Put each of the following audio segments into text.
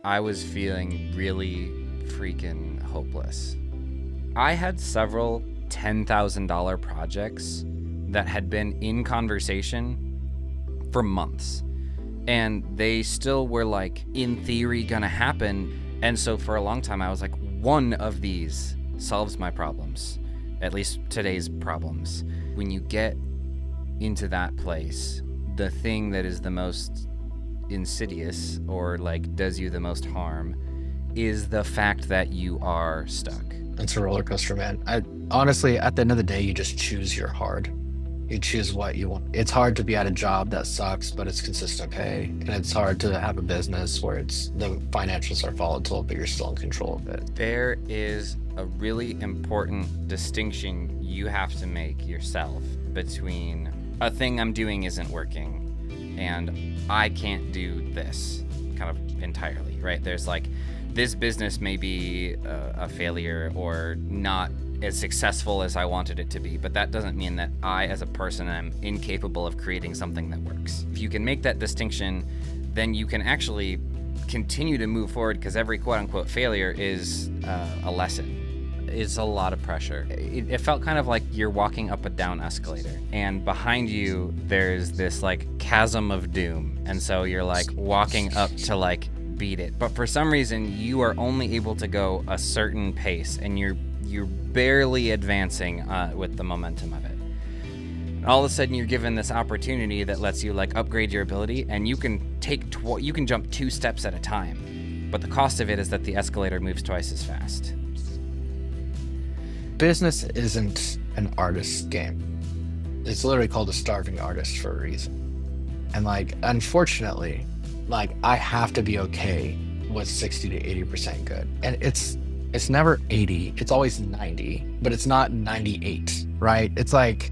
I was feeling really freaking hopeless. I had several $10,000 projects that had been in conversation for months, and they still were like, in theory, gonna happen. And so for a long time, I was like, one of these solves my problems, at least today's problems. When you get into that place, the thing that is the most insidious or like does you the most harm is the fact that you are stuck. It's a roller coaster, man. Honestly, at the end of the day, you just choose your hard. You choose what you want. It's hard to be at a job that sucks, but it's consistent pay. And it's hard to have a business where the financials are volatile, but you're still in control of it. There is a really important distinction you have to make yourself between a thing I'm doing isn't working and I can't do this kind of entirely, right? There's like, this business may be a failure or not as successful as I wanted it to be, but that doesn't mean that I, as a person, am incapable of creating something that works. If you can make that distinction, then you can actually continue to move forward, because every quote-unquote failure is a lesson. It's a lot of pressure. It felt kind of like you're walking up a down escalator, and behind you there's this like chasm of doom, and so you're like walking up to like beat it, but for some reason you are only able to go a certain pace, and you're barely advancing with the momentum of it. And all of a sudden you're given this opportunity that lets you like upgrade your ability, and you can you can jump 2 steps at a time, but the cost of it is that the escalator moves twice as fast. Business isn't an artist's game. It's literally called a starving artist for a reason. And like, unfortunately, like I have to be okay with 60 to 80% good. And it's never 80, it's always 90, but it's not 98, right? It's like,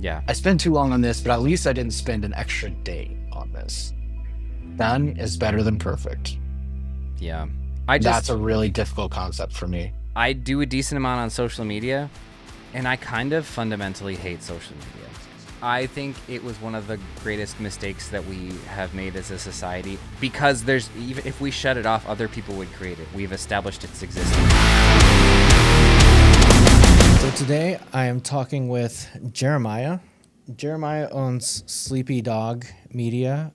Yeah. I spent too long on this, but at least I didn't spend an extra day on this. Done is better than perfect. Yeah. That's a really difficult concept for me. I do a decent amount on social media, and I kind of fundamentally hate social media. I think it was one of the greatest mistakes that we have made as a society, because even if we shut it off, other people would create it. We've established its existence. So today I am talking with Jeremiah. Jeremiah owns Sleepy Dog Media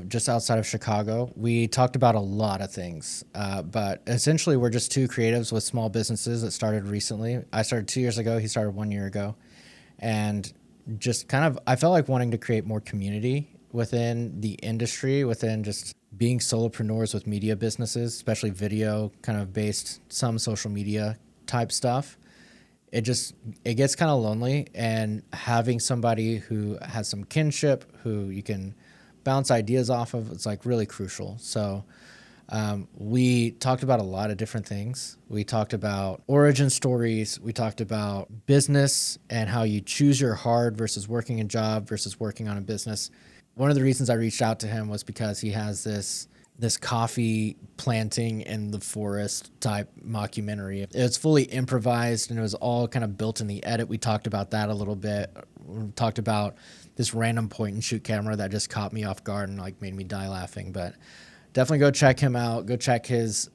just outside of Chicago. We talked about a lot of things, but essentially we're just two creatives with small businesses that started recently. I started 2 years ago. He started 1 year ago. And just kind of, I felt like wanting to create more community within the industry, within just being solopreneurs with media businesses, especially video kind of based, some social media type stuff. It gets kind of lonely, and having somebody who has some kinship, who you can bounce ideas off of, it's like really crucial. So we talked about a lot of different things. We talked about origin stories. We talked about business and how you choose your hard versus working a job versus working on a business. One of the reasons I reached out to him was because he has this coffee planting in the forest type mockumentary. It's fully improvised, and it was all kind of built in the edit. We talked about that a little bit. We talked about this random point and shoot camera that just caught me off guard and like made me die laughing. But definitely go check him out. Go check his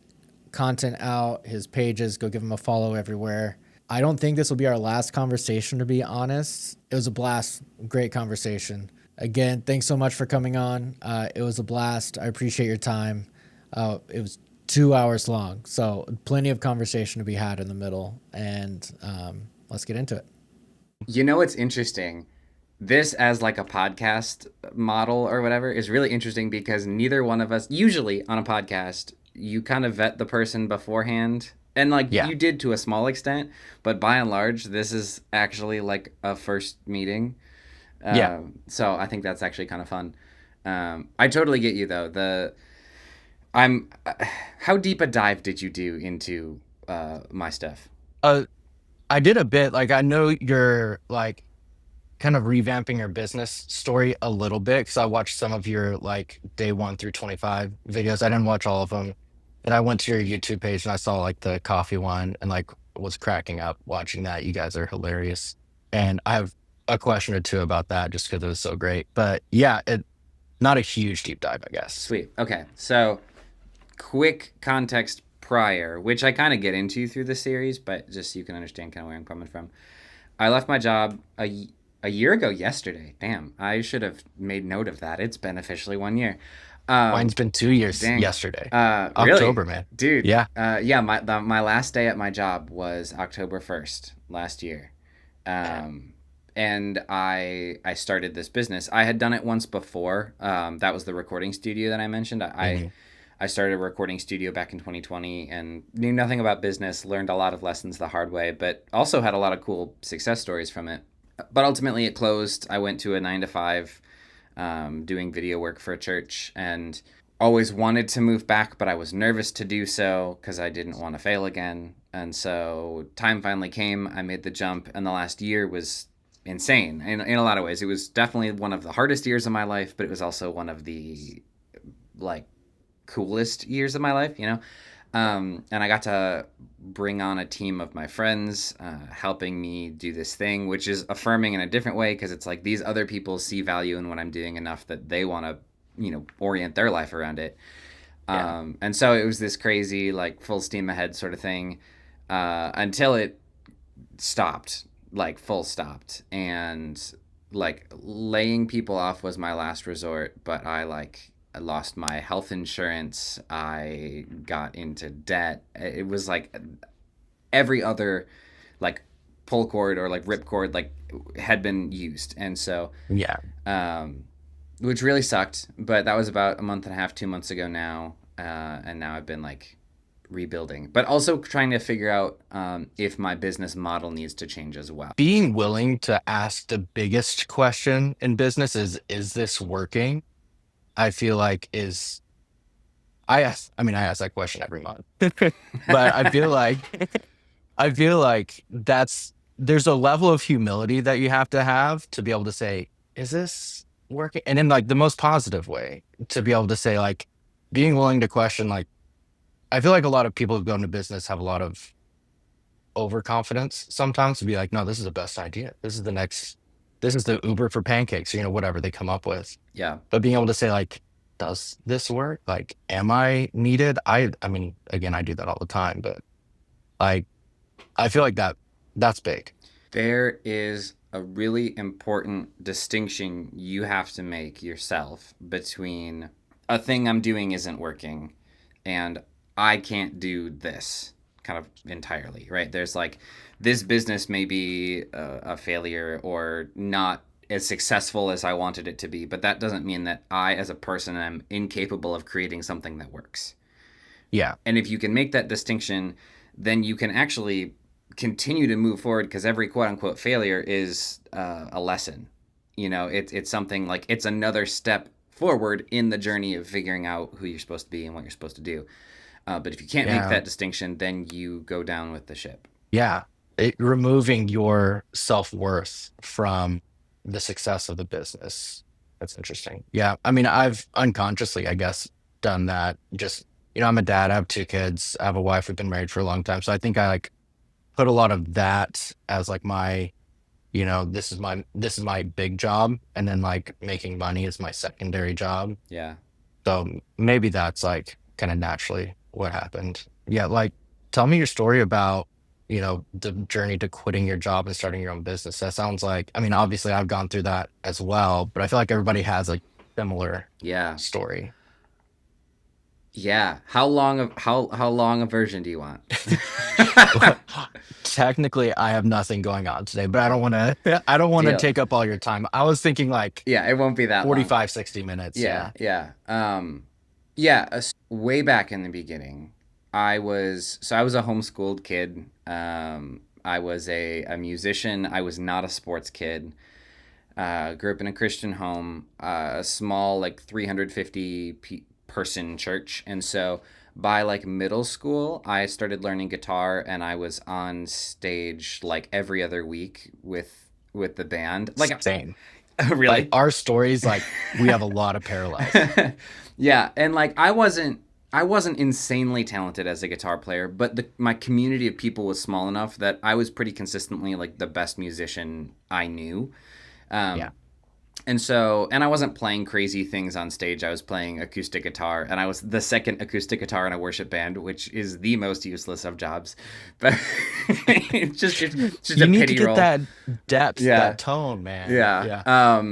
content out, his pages. Go give him a follow everywhere. I don't think this will be our last conversation, to be honest. It was a blast. Great conversation. Again, thanks so much for coming on. It was a blast. I appreciate your time. It was 2 hours long, so plenty of conversation to be had in the middle. And let's get into it. You know what's interesting? This as like a podcast model or whatever is really interesting, because neither one of us, usually on a podcast, you kind of vet the person beforehand. And like you did to a small extent, but by and large, this is actually like a first meeting. So I think that's actually kind of fun. I totally get you though. How deep a dive did you do into my stuff? I did a bit. Like, I know you're like kind of revamping your business story a little bit, because I watched some of your like day 1 through 25 videos. I didn't watch all of them. And I went to your YouTube page and I saw like the coffee one and like was cracking up watching that. You guys are hilarious. And I have a question or two about that just because it was so great. But yeah, not a huge deep dive, I guess. Sweet. Okay. So quick context prior, which I kind of get into through the series, but just so you can understand kind of where I'm coming from. I left my job a year ago yesterday. Damn, I should have made note of that. It's been officially 1 year. Mine's been 2 years Dang. yesterday. Really? October, man. Dude. Yeah. Yeah, my last day at my job was October 1st last year. Man. And I started this business. I had done it once before. That was the recording studio that I mentioned. Mhm. I started a recording studio back in 2020 and knew nothing about business, learned a lot of lessons the hard way, but also had a lot of cool success stories from it. But ultimately, it closed. I went to a 9 to 5 doing video work for a church and always wanted to move back, but I was nervous to do so because I didn't want to fail again. And so time finally came. I made the jump, and the last year was insane in a lot of ways. It was definitely one of the hardest years of my life, but it was also one of the like coolest years of my life, you know? And I got to bring on a team of my friends helping me do this thing, which is affirming in a different way because it's like these other people see value in what I'm doing enough that they want to, you know, orient their life around it. Yeah. And so it was this crazy, like, full steam ahead sort of thing until it stopped, like, full stopped. And, like, laying people off was my last resort, but I lost my health insurance. I got into debt. It was like every other like pull cord or like rip cord like had been used, and so Yeah. um, which really sucked. But that was about a month and a half, 2 months ago now, and now I've been like rebuilding, but also trying to figure out if my business model needs to change as well. Being willing to ask the biggest question in business is this working? I feel like is I ask that question every month. But I feel like there's a level of humility that you have to be able to say, is this working? And in like the most positive way, to be able to say, like, being willing to question, like, I feel like a lot of people who go into business have a lot of overconfidence sometimes to be like, no, this is the best idea. This is the Uber for pancakes, whatever they come up with. Yeah. But being able to say, like, does this work? Like, am I needed? I mean, again, I do that all the time, but like, I feel like that's big. There is a really important distinction you have to make yourself between a thing I'm doing isn't working and I can't do this kind of entirely, right? There's like this business may be a failure or not as successful as I wanted it to be, but that doesn't mean that I, as a person, am incapable of creating something that works. Yeah. And if you can make that distinction, then you can actually continue to move forward because every quote unquote failure is a lesson. It's something like it's another step forward in the journey of figuring out who you're supposed to be and what you're supposed to do. But if you can't make Yeah. that distinction, then you go down with the ship. Yeah. Removing your self-worth from the success of the business. That's interesting. Yeah. I mean, I've unconsciously, I guess, done that. Just, I'm a dad, I have 2 kids, I have a wife, we've been married for a long time. So I think I like put a lot of that as like my, this is my big job. And then like making money is my secondary job. Yeah. So maybe that's like kind of naturally what happened. Yeah, like tell me your story about, the journey to quitting your job and starting your own business. That sounds like, I mean, obviously I've gone through that as well, but I feel like everybody has a similar Yeah. story. Yeah. How long a version do you want? Technically, I have nothing going on today, but I don't want to Deal. take up all your time. I was thinking like Yeah, it won't be that long. 45, 60 minutes. Yeah. Way back in the beginning, I was a homeschooled kid. I was a musician. I was not a sports kid. Grew up in a Christian home, a small like 350 person church, and so by like middle school, I started learning guitar, and I was on stage like every other week with the band. Like, Same. really? Like our stories, like we have a lot of parallels. Yeah, and like I wasn't insanely talented as a guitar player, but my community of people was small enough that I was pretty consistently like the best musician I knew. Yeah. And I wasn't playing crazy things on stage. I was playing acoustic guitar, and I was the second acoustic guitar in a worship band, which is the most useless of jobs. But it's just You a need to pity get roll. that depth, Yeah. that tone, man. Yeah. Yeah.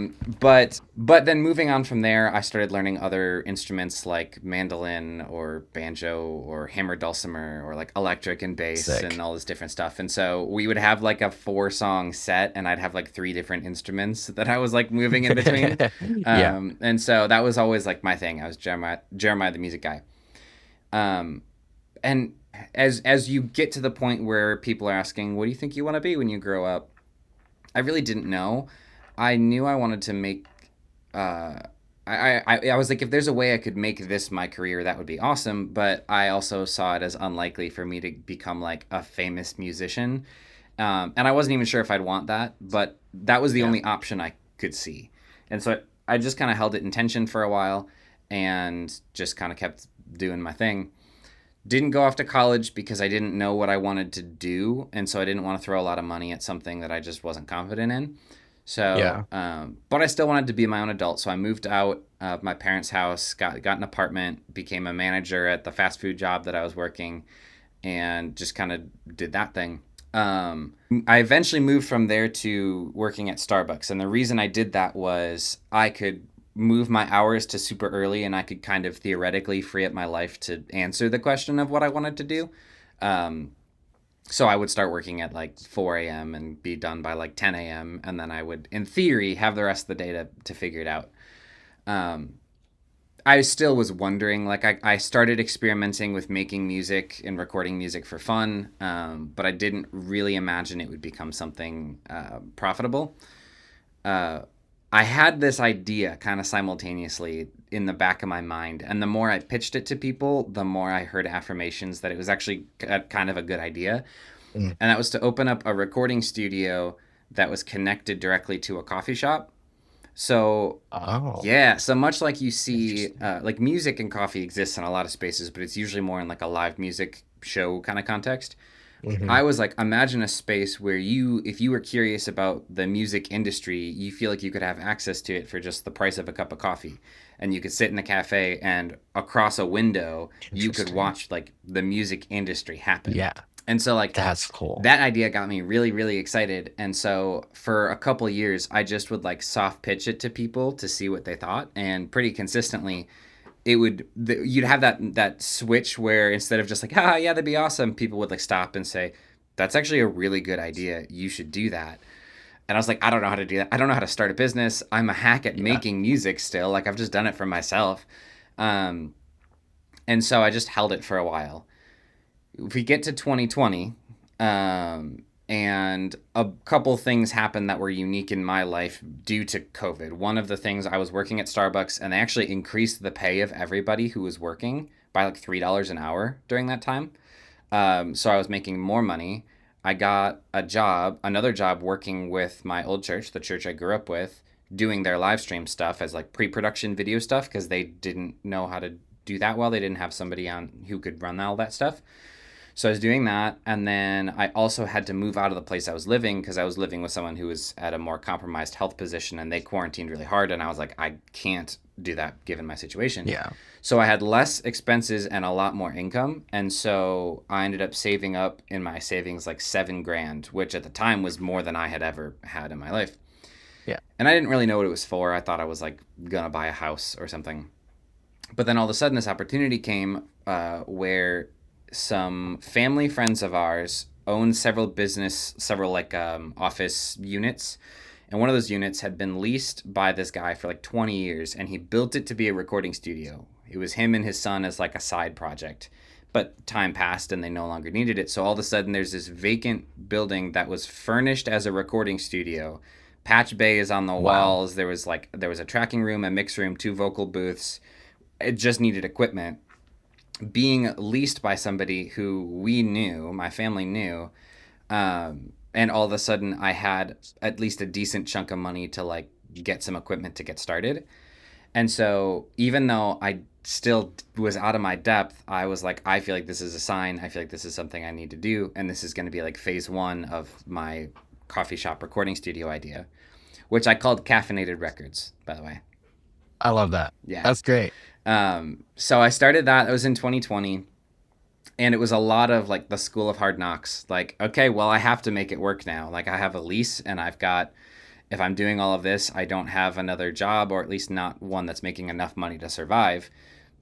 But then moving on from there, I started learning other instruments like mandolin or banjo or hammer dulcimer or like electric and bass and Sick. all this different stuff. And so we would have like a 4-song set, and I'd have like 3 different instruments that I was like moving in between. Yeah. And so that was always like my thing. I was Jeremiah the music guy. Um, and as you get to the point where people are asking, what do you think you want to be when you grow up? I really didn't know. I knew I wanted to make. Uh, I was like, if there's a way I could make this my career, that would be awesome. But I also saw it as unlikely for me to become like a famous musician, and I wasn't even sure if I'd want that. But that was the Yeah. only option I could see, and so I just kind of held it in tension for a while, and just kind of kept doing my thing. Didn't go off to college because I didn't know what I wanted to do, and so I didn't want to throw a lot of money at something that I just wasn't confident in. So, Yeah. but I still wanted to be my own adult, so I moved out of my parents' house, got an apartment, became a manager at the fast food job that I was working, and just kind of did that thing. I eventually moved from there to working at Starbucks, and the reason I did that was I could move my hours to super early, and I could kind of theoretically free up my life to answer the question of what I wanted to do. Um, so I would start working at like 4 a.m. and be done by like 10 a.m. And then I would, in theory, have the rest of the day to figure it out. Um, I still was wondering, like, I started experimenting with making music and recording music for fun, but I didn't really imagine it would become something profitable. Uh, I had this idea kind of simultaneously in the back of my mind, and the more I pitched it to people, the more I heard affirmations that it was actually kind of a good idea, Mm. and that was to open up a recording studio that was connected directly to a coffee shop. So, Oh, yeah, so much like you see, interesting. like music and coffee exists in a lot of spaces, but it's usually more in like a live music show kind of context. Hmm. I was like, imagine a space where you, if you were curious about the music industry, you feel like you could have access to it for just the price of a cup of coffee. And you could sit in a cafe, and across a window, you could Interesting. watch like the music industry happen. Yeah, And so, like, that's cool. that idea got me really, really excited. And so, for a couple years, I just would like soft pitch it to people to see what they thought. And pretty consistently, you'd have that switch where instead of just like, ah, yeah, that'd be awesome, people would like stop and say, that's actually a really good idea, you should do that. And I was like, I don't know how to do that. I don't know how to start a business. I'm a hack at Yeah. making music still, like I've just done it for myself. um, and so I just held it for a while. If we get to 2020, and a couple things happened that were unique in my life due to COVID. One of the things, I was working at Starbucks, and they actually increased the pay of everybody who was working by like $3 an hour during that time. So I was making more money. I got another job working with my old church, the church I grew up with, doing their live stream stuff as like pre-production video stuff because they didn't know how to do that well. They didn't have somebody on who could run all that stuff. So I was doing that, and then I also had to move out of the place I was living because I was living with someone who was at a more compromised health position, and they quarantined really hard, and I was like, I can't do that given my situation. Yeah. So I had less expenses and a lot more income, and so I ended up saving up in my savings like 7 grand, which at the time was more than I had ever had in my life. Yeah. And I didn't really know what it was for. I thought I was like gonna buy a house or something. But then all of a sudden, this opportunity came where some family friends of ours owned several like office units, and one of those units had been leased by this guy for like 20 years, and he built it to be a recording studio. It was him and his son as like a side project. But time passed and they no longer needed it. So all of a sudden, there's this vacant building that was furnished as a recording studio. Patch bay is on the Wow. walls. There was a tracking room, a mix room, 2 vocal booths. It just needed equipment, being leased by somebody who we knew, my family knew. And all of a sudden, I had at least a decent chunk of money to like get some equipment to get started. And so, even though I still was out of my depth, I was like, I feel like this is a sign. I feel like this is something I need to do. And this is going to be like phase 1 of my coffee shop recording studio idea. which I called Caffeinated Records, by the way. I love that. Yeah. That's great. So I started that. That was in 2020. And it was a lot of like the school of hard knocks. Like, okay, well, I have to make it work now. Like, I have a lease and I've got, if I'm doing all of this, I don't have another job, or at least not one that's making enough money to survive.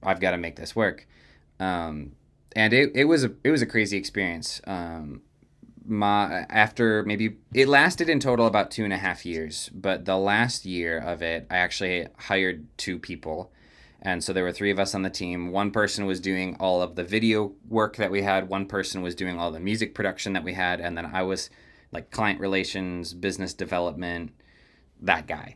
I've got to make this work. And it was a crazy experience. My after maybe it lasted in total about 2.5 years, but the last year of it, I actually hired two people, and so there were three of us on the team. One person was doing all of the video work that we had. One person was doing all the music production that we had, and then I was like client relations, business development, that guy.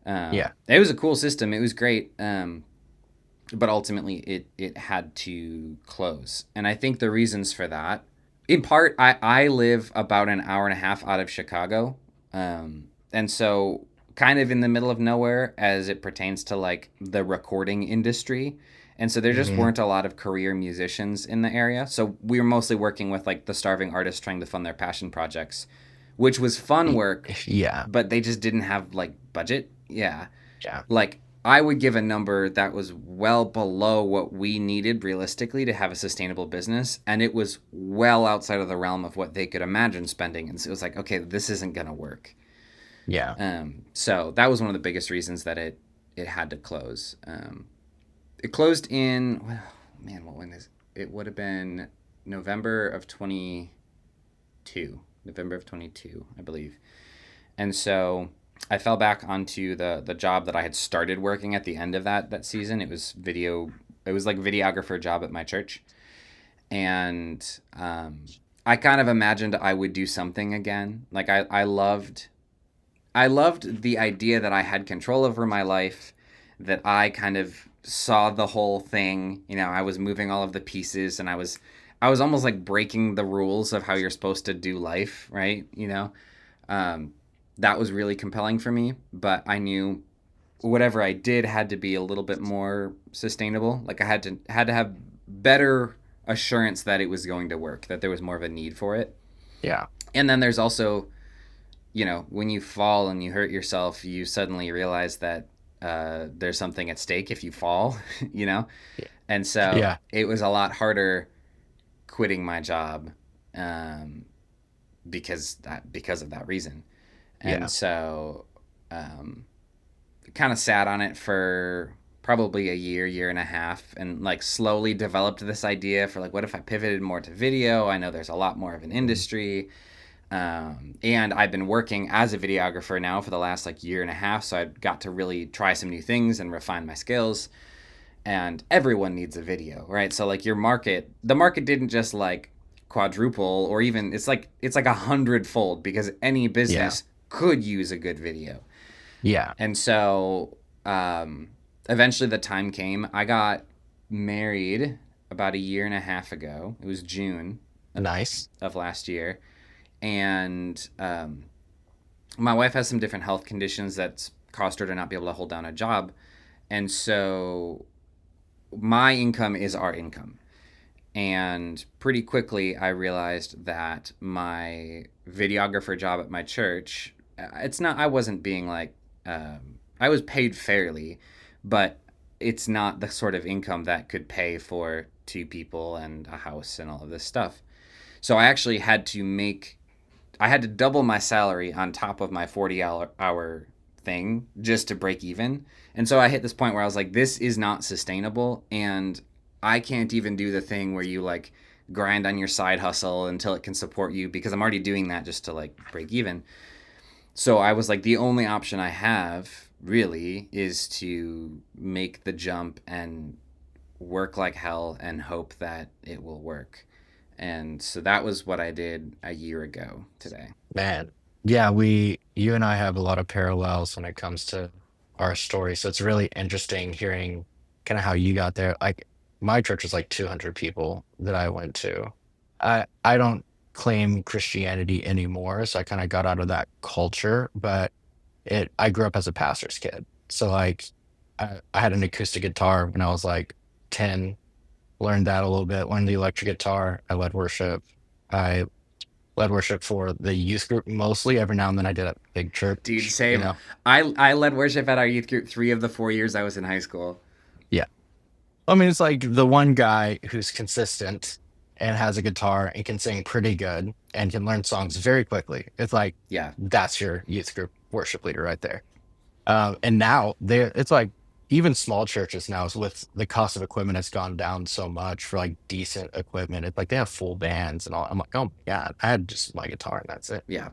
Yeah. It was a cool system. It was great. But ultimately it had to close. And I think the reasons for that, in part, I live about an hour and a half out of Chicago. And so kind of in the middle of nowhere as it pertains to like the recording industry. And so there just weren't a lot of career musicians in the area. So we were mostly working with like the starving artists trying to fund their passion projects, which was fun work, Yeah. but they just didn't have like budget. Yeah. Yeah. Like I would give a number that was well below what we needed realistically to have a sustainable business, and it was well outside of the realm of what they could imagine spending. And so it was like, okay, this isn't gonna work. Yeah. So that was one of the biggest reasons that it had to close. It closed in, well, man, when is it? Would have been November of 22, I believe. And so I fell back onto the job that I had started working at the end of that season. It was like videographer job at my church. And I kind of imagined I would do something again. Like I loved the idea that I had control over my life, that I kind of saw the whole thing. You know, I was moving all of the pieces, and I was almost like breaking the rules of how you're supposed to do life, right? You know, that was really compelling for me. But I knew whatever I did had to be a little bit more sustainable. Like I had to have better assurance that it was going to work, that there was more of a need for it. Yeah. And then there's also, you know, when you fall and you hurt yourself, you suddenly realize that there's something at stake if you fall, you know? Yeah. And so Yeah. it was a lot harder quitting my job because of that reason. And Yeah. so kind of sat on it for probably a year and a half, and like slowly developed this idea for like, what if I pivoted more to video? I know there's a lot more of an industry. And I've been working as a videographer now for the last like year and a half. So I got to really try some new things and refine my skills. And everyone needs a video, right? So like the market didn't just like quadruple, or even it's like 100-fold, because any business could use a good video. Yeah. And so eventually the time came. I got married about a year and a half ago. It was June Nice. of last year. And my wife has some different health conditions that's caused her to not be able to hold down a job. And so my income is our income. And pretty quickly, I realized that my videographer job at my church, I wasn't being like, I was paid fairly, but it's not the sort of income that could pay for two people and a house and all of this stuff. So I actually had to double my salary on top of my 40-hour thing just to break even. And so I hit this point where I was like, this is not sustainable, and I can't even do the thing where you like grind on your side hustle until it can support you, because I'm already doing that just to like break even. So I was like, the only option I have really is to make the jump and work like hell and hope that it will work. And so that was what I did a year ago today. Man. Yeah, you and I have a lot of parallels when it comes to our story. So it's really interesting hearing kind of how you got there. Like my church was like 200 people that I went to. I don't claim Christianity anymore, so I kind of got out of that culture, but I grew up as a pastor's kid. So like I had an acoustic guitar when I was like 10, learned that a little bit, learned the electric guitar. I led worship. I led worship for the youth group mostly. Every now and then I did a big church. Dude, same. I led worship at our youth group 3 of the 4 years I was in high school. Yeah. I mean, it's like the one guy who's consistent and has a guitar and can sing pretty good and can learn songs very quickly. It's like, Yeah. that's your youth group worship leader right there. And now it's like even small churches now, with the cost of equipment has gone down so much for like decent equipment. It's like they have full bands and all. I'm like, oh my God, I had just my guitar and that's it. Yeah.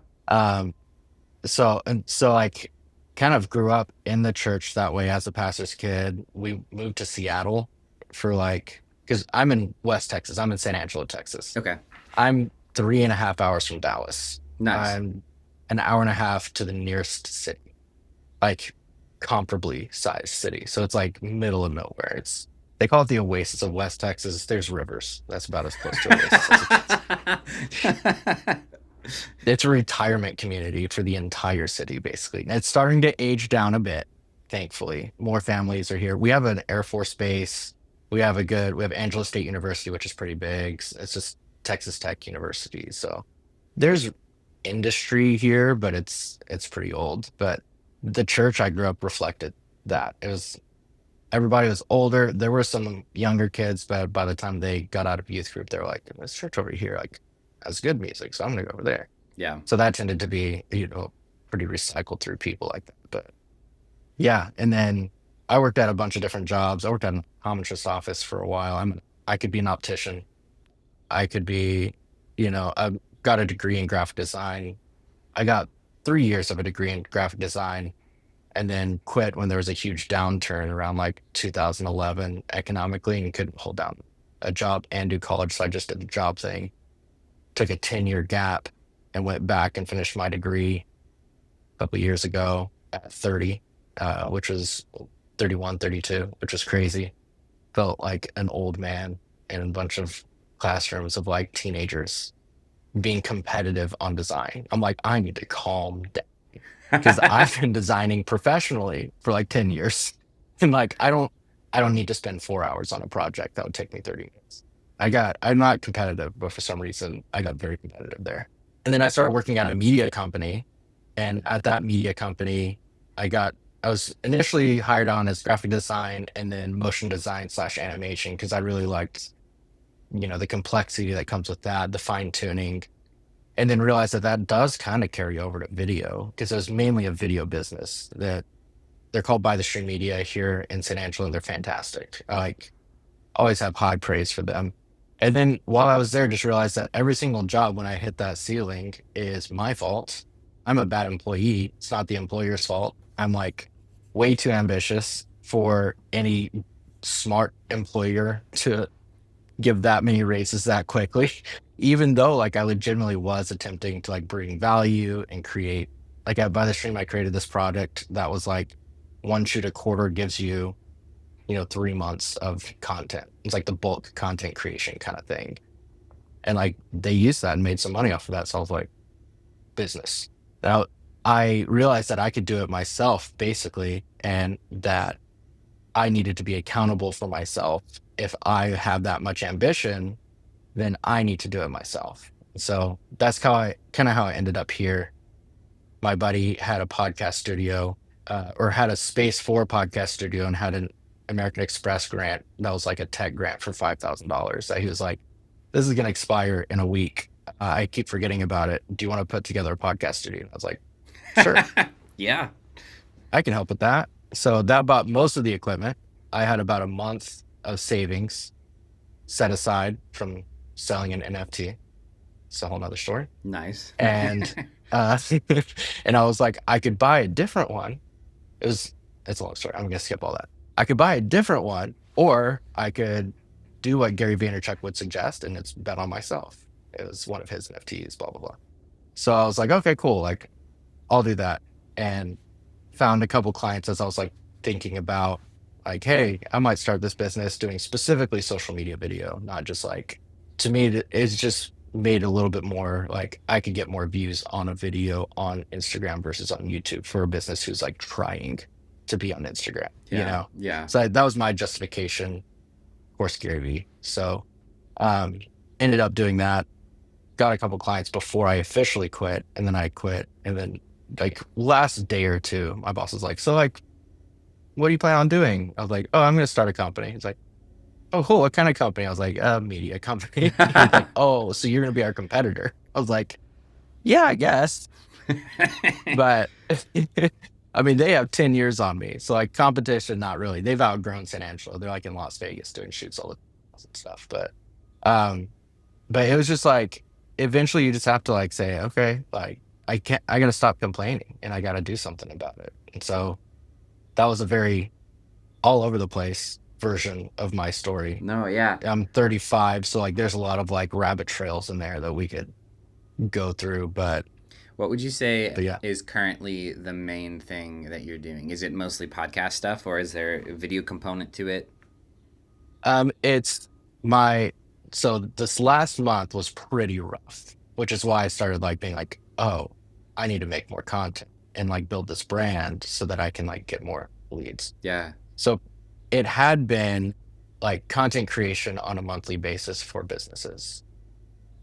So like kind of grew up in the church that way as a pastor's kid. We moved to Seattle for like, because I'm in West Texas. I'm in San Angelo, Texas. Okay. I'm 3.5 hours from Dallas. Nice. I'm an hour and a half to the nearest city, like comparably sized city. So it's like middle of nowhere. They call it the oasis of West Texas. There's rivers. That's about as close to oasis as it gets. It's a retirement community for the entire city, basically. And it's starting to age down a bit, thankfully. More families are here. We have an Air Force base. We have Angelo State University, which is pretty big. It's just Texas Tech University. So there's industry here, but it's pretty old. But the church I grew up reflected that. Everybody was older. There were some younger kids, but by the time they got out of youth group, they were like, this church over here, like, has good music, so I'm gonna go over there. Yeah. So that tended to be, pretty recycled through people like that. But yeah, and then I worked at a bunch of different jobs. I worked at an optometrist office for a while. I could be an optician. I could be, I got a degree in graphic design. I got 3 years of a degree in graphic design and then quit when there was a huge downturn around like 2011 economically and couldn't hold down a job and do college. So I just did the job thing, took a 10-year gap and went back and finished my degree a couple of years ago at 30, which was 31, 32, which was crazy. Felt like an old man in a bunch of classrooms of like teenagers being competitive on design. I'm like, I need to calm down because I've been designing professionally for like 10 years. And like, I don't need to spend 4 hours on a project that would take me 30 minutes. I'm not competitive, but for some reason I got very competitive there. And then I started working at a media company. And at that media company, I was initially hired on as graphic design and then motion design / animation because I really liked, the complexity that comes with that, the fine tuning, and then realized that does kind of carry over to video because it was mainly a video business. That they're called By the Stream Media here in San Angelo, and they're fantastic. I like always have high praise for them. And then while I was there, just realized that every single job when I hit that ceiling is my fault. I'm a bad employee. It's not the employer's fault. I'm like way too ambitious for any smart employer to give that many raises that quickly, even though like I legitimately was attempting to like bring value and create, like at By the Stream, I created this product that was like one shoot a quarter gives you, 3 months of content. It's like the bulk content creation kind of thing. And like they used that and made some money off of that. So I was like, business. Now I realized that I could do it myself basically, and that I needed to be accountable for myself. If I have that much ambition, then I need to do it myself. So that's how I ended up here. My buddy had a podcast studio, or had a space for a podcast studio, and had an American Express grant that was like a tech grant for $5,000 that he was like, this is going to expire in a week. I keep forgetting about it. Do you want to put together a podcast studio? And I was like, sure. Yeah. I can help with that. So that bought most of the equipment. I had about a month of savings set aside from selling an NFT. It's a whole nother story. Nice. And and I was like, I could buy a different one. It's a long story. I'm gonna skip all that. I could buy a different one, or I could do what Gary Vaynerchuk would suggest, and it's bet on myself. It was one of his NFTs, blah blah blah. So I was like, okay, cool. Like, I'll do that. And found a couple clients as I was like thinking about like, hey, I might start this business doing specifically social media video, not just like, to me, it's just made a little bit more like I could get more views on a video on Instagram versus on YouTube for a business who's like trying to be on Instagram, Yeah. So that was my justification. Of course, Gary Vee. So ended up doing that. got a couple clients before I officially quit, and then I quit. And then like last day or two, my boss was like, so like, what do you plan on doing? I was like, oh, I'm going to start a company. He's like, oh, cool. What kind of company? I was like, media company. He's like, oh, so you're going to be our competitor. I was like, yeah, I guess. But I mean, they have 10 years on me. So like competition, not really. They've outgrown San Angelo. They're like in Las Vegas doing shoots all the time and stuff. Um, but it was just like, eventually you just have to like say, okay, like I got to stop complaining and I got to do something about it. And so that was a very all over the place version of my story. No, yeah. I'm 35. So like there's a lot of like rabbit trails in there that we could go through. But What would you say yeah. is currently the main thing that you're doing? Is it mostly podcast stuff, or is there a video component to it? It's my so this last month was pretty rough, which is why I started like being like, oh, I need to make more content and like build this brand so that I can like get more leads. Yeah. So it had been like content creation on a monthly basis for businesses.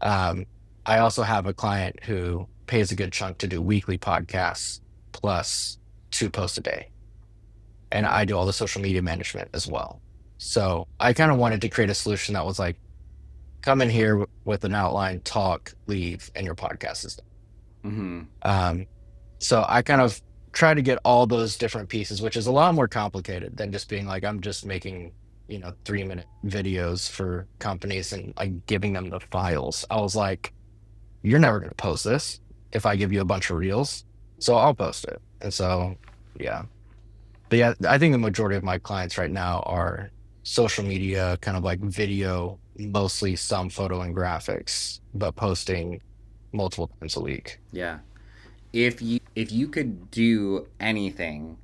I also have a client who pays a good chunk to do weekly podcasts plus 2 posts a day. And I do all the social media management as well. So I kind of wanted to create a solution that was like, come in here with an outline, talk, leave, and your podcast is done. Mm-hmm. So I kind of try to get all those different pieces, which is a lot more complicated than just being like, I'm just making, 3-minute videos for companies and like giving them the files. I was like, you're never going to post this if I give you a bunch of reels. So I'll post it. And so, yeah. But yeah, I think the majority of my clients right now are social media, kind of like video, mostly some photo and graphics, but posting multiple times a week. Yeah. If you could do anything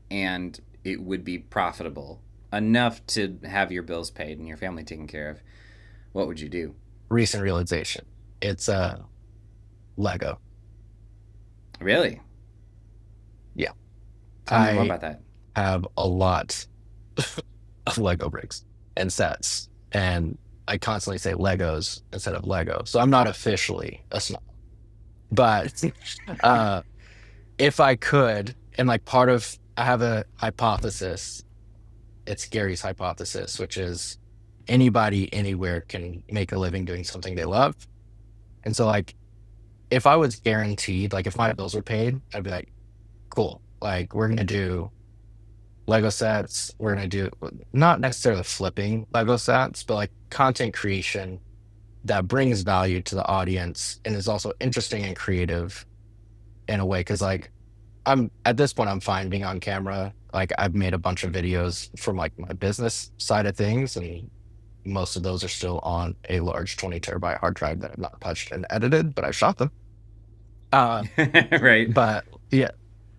and it would be profitable enough to have your bills paid and your family taken care of, what would you do? Recent realization. It's Lego. Really? Yeah. Tell me more about that. I have a lot of Lego bricks and sets, and I constantly say Legos instead of Lego. So I'm not officially a snob. But if I could, and like I have a hypothesis, it's Gary's hypothesis, which is anybody anywhere can make a living doing something they love. And so like, if I was guaranteed, like if my bills were paid, I'd be like, cool. Like we're going to do Lego sets. We're going to do not necessarily flipping Lego sets, but like content creation that brings value to the audience and is also interesting and creative in a way. Cause like at this point, I'm fine being on camera. Like I've made a bunch of videos from like my business side of things, and most of those are still on a large 20 terabyte hard drive that I've not touched and edited, but I've shot them. Right. But yeah,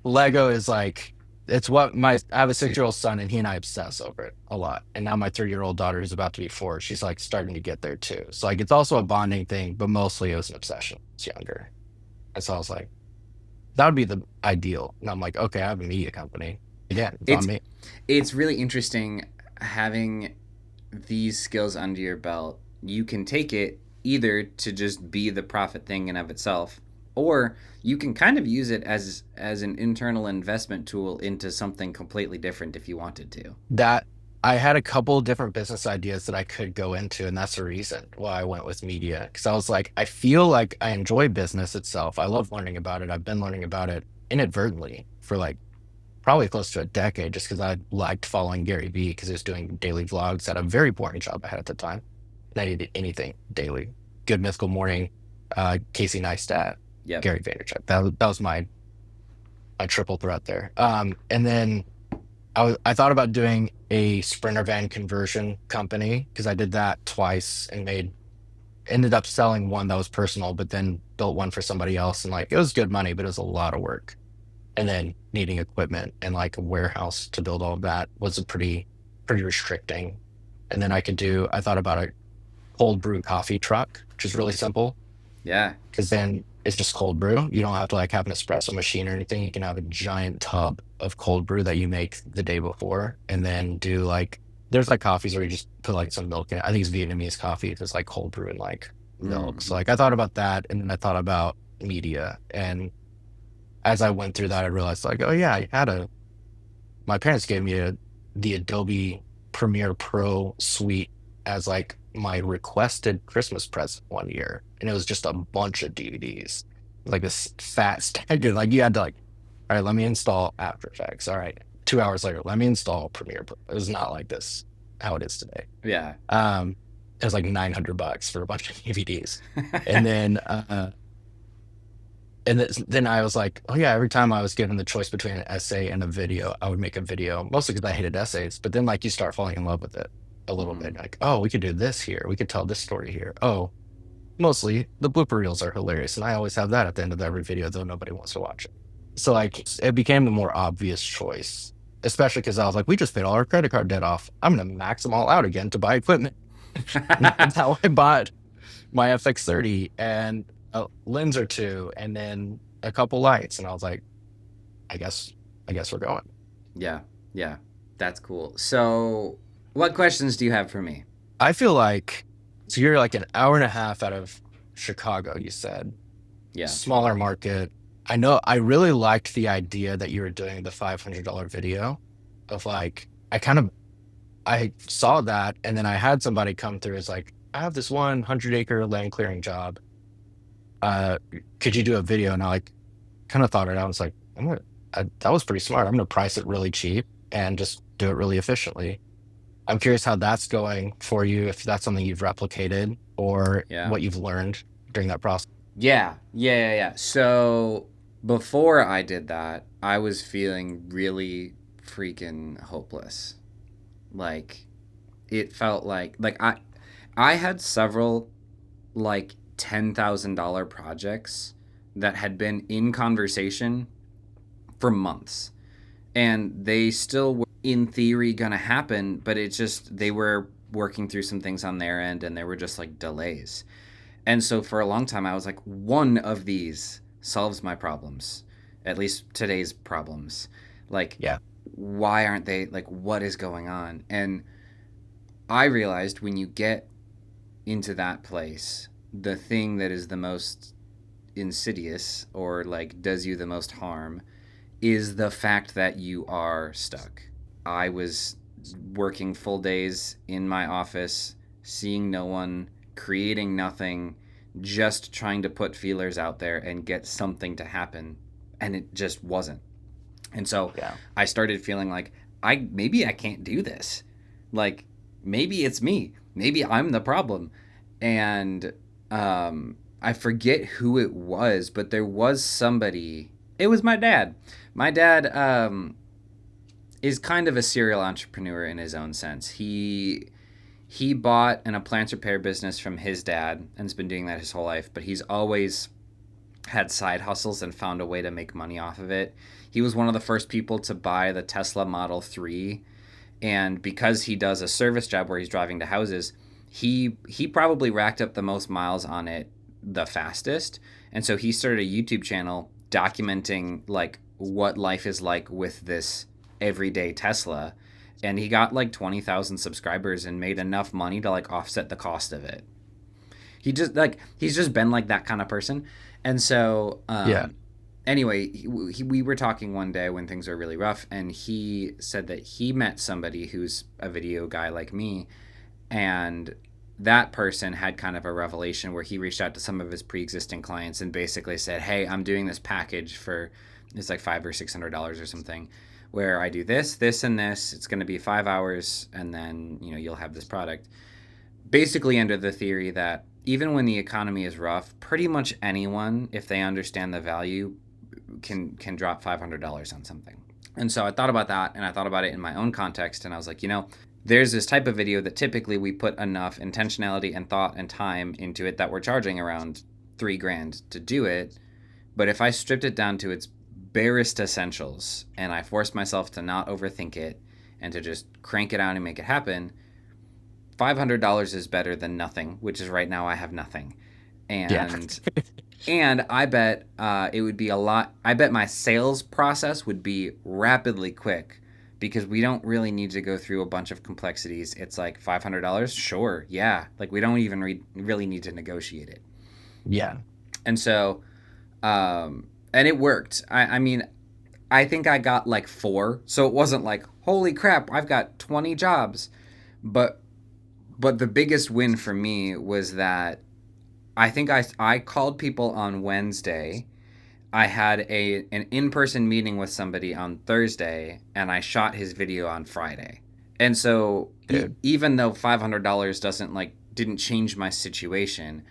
Lego is like, it's what I have a 6-year-old son and he and I obsess over it a lot. And now my 3-year-old daughter who's about to be 4, she's like starting to get there too. So like, it's also a bonding thing, but mostly it was an obsession when I was younger. And so I was like, that would be the ideal. And I'm like, okay, I have a media company. Again, it's on me. It's really interesting having these skills under your belt. You can take it either to just be the profit thing in of itself, or you can kind of use it as an internal investment tool into something completely different if you wanted to. That I had a couple different business ideas that I could go into, and that's the reason why I went with media. Because I was like, I feel like I enjoy business itself. I love learning about it. I've been learning about it inadvertently for like probably close to a decade, just because I liked following Gary Vee because he was doing daily vlogs at a very boring job I had at the time. And I needed anything daily. Good Mythical Morning, Casey Neistat, Yep. Gary Vaynerchuk. That was my triple threat there. And then I thought about doing a Sprinter van conversion company because I did that twice and ended up selling one that was personal, but then built one for somebody else. And like, it was good money, but it was a lot of work. And then needing equipment and like a warehouse to build all of that was a pretty restricting. And then I thought about a cold brew coffee truck, which is really simple. Yeah. Because then it's just cold brew. You don't have to like have an espresso machine or anything. You can have a giant tub of cold brew that you make the day before, and then there's like coffees where you just put like some milk in it. I think it's Vietnamese coffee. It's like cold brew in like milk. So like I thought about that, and then I thought about media. And as I went through that, I realized like, oh yeah, my parents gave me the Adobe Premiere Pro suite as like my requested Christmas present one year, and it was just a bunch of DVDs, like this fat stack. Like you had to like, all right, let me install After Effects. All right, 2 hours later, let me install Premiere Pro. It was not like this how it is today. Yeah. It was like $900 for a bunch of DVDs, and then then I was like, oh yeah, every time I was given the choice between an essay and a video, I would make a video, mostly because I hated essays. But then like you start falling in love with it a little bit. Like, oh, we could do this here. We could tell this story here. Oh, mostly the blooper reels are hilarious. And I always have that at the end of every video, though nobody wants to watch it. So like it became the more obvious choice, especially because I was like, we just paid all our credit card debt off. I'm going to max them all out again to buy equipment. That's how I bought my FX30 and a lens or two, and then a couple lights, and I was like, I guess we're going. Yeah. Yeah. That's cool. So what questions do you have for me? I feel like, so you're like an hour and a half out of Chicago, you said. Yeah. Smaller market. I know I really liked the idea that you were doing the $500 video of like, I saw that, and then I had somebody come through as like, I have this 100-acre land clearing job. Could you do a video? And I like kind of thought it out. I was like, that was pretty smart. I'm gonna price it really cheap and just do it really efficiently. I'm curious how that's going for you, if that's something you've replicated or what you've learned during that process. Yeah. So before I did that, I was feeling really freaking hopeless. Like it felt like I had several like $10,000 projects that had been in conversation for months, and they still were in theory gonna happen, but it just, they were working through some things on their end, and there were just like delays. And so for a long time I was like, one of these solves my problems, at least today's problems. Like, why aren't they, like, what is going on? And I realized when you get into that place, the thing that is the most insidious or like does you the most harm is the fact that you are stuck. I was working full days in my office, seeing no one, creating nothing, just trying to put feelers out there and get something to happen, and it just wasn't. And so I started feeling like maybe I can't do this. Like maybe it's me. Maybe I'm the problem. And I forget who it was, but there was somebody. It was my dad. My dad is kind of a serial entrepreneur in his own sense. He bought an appliance repair business from his dad and has been doing that his whole life, but he's always had side hustles and found a way to make money off of it. He was one of the first people to buy the Tesla Model 3, and because he does a service job where he's driving to houses, he probably racked up the most miles on it the fastest. And so he started a YouTube channel documenting like what life is like with this everyday Tesla, and he got like 20,000 subscribers and made enough money to like offset the cost of it. He's just been like that kind of person. And so anyway, we were talking one day when things were really rough, and he said that he met somebody who's a video guy like me, and that person had kind of a revelation where he reached out to some of his pre-existing clients and basically said, hey, I'm doing this package for, it's like $500 or $600 or something, where I do this, this, and this. It's going to be 5 hours, and then, you know, you'll have this product. Basically under the theory that even when the economy is rough, pretty much anyone, if they understand the value, can drop $500 on something. And so I thought about that, and I thought about it in my own context, and I was like, you know, there's this type of video that typically we put enough intentionality and thought and time into it that we're charging around $3,000 to do it. But if I stripped it down to its barest essentials and I forced myself to not overthink it and to just crank it out and make it happen, $500 is better than nothing, which is right now I have nothing. And and I bet it would be a lot. I bet my sales process would be rapidly quick, because we don't really need to go through a bunch of complexities. It's like $500, sure, yeah. Like we don't even really need to negotiate it. Yeah. And so, and it worked. I mean, I think I got like 4, so it wasn't like holy crap, I've got 20 jobs. But the biggest win for me was that I think I called people on Wednesday. I had an in-person meeting with somebody on Thursday, and I shot his video on Friday. And so Dude. even though $500 didn't change my situation,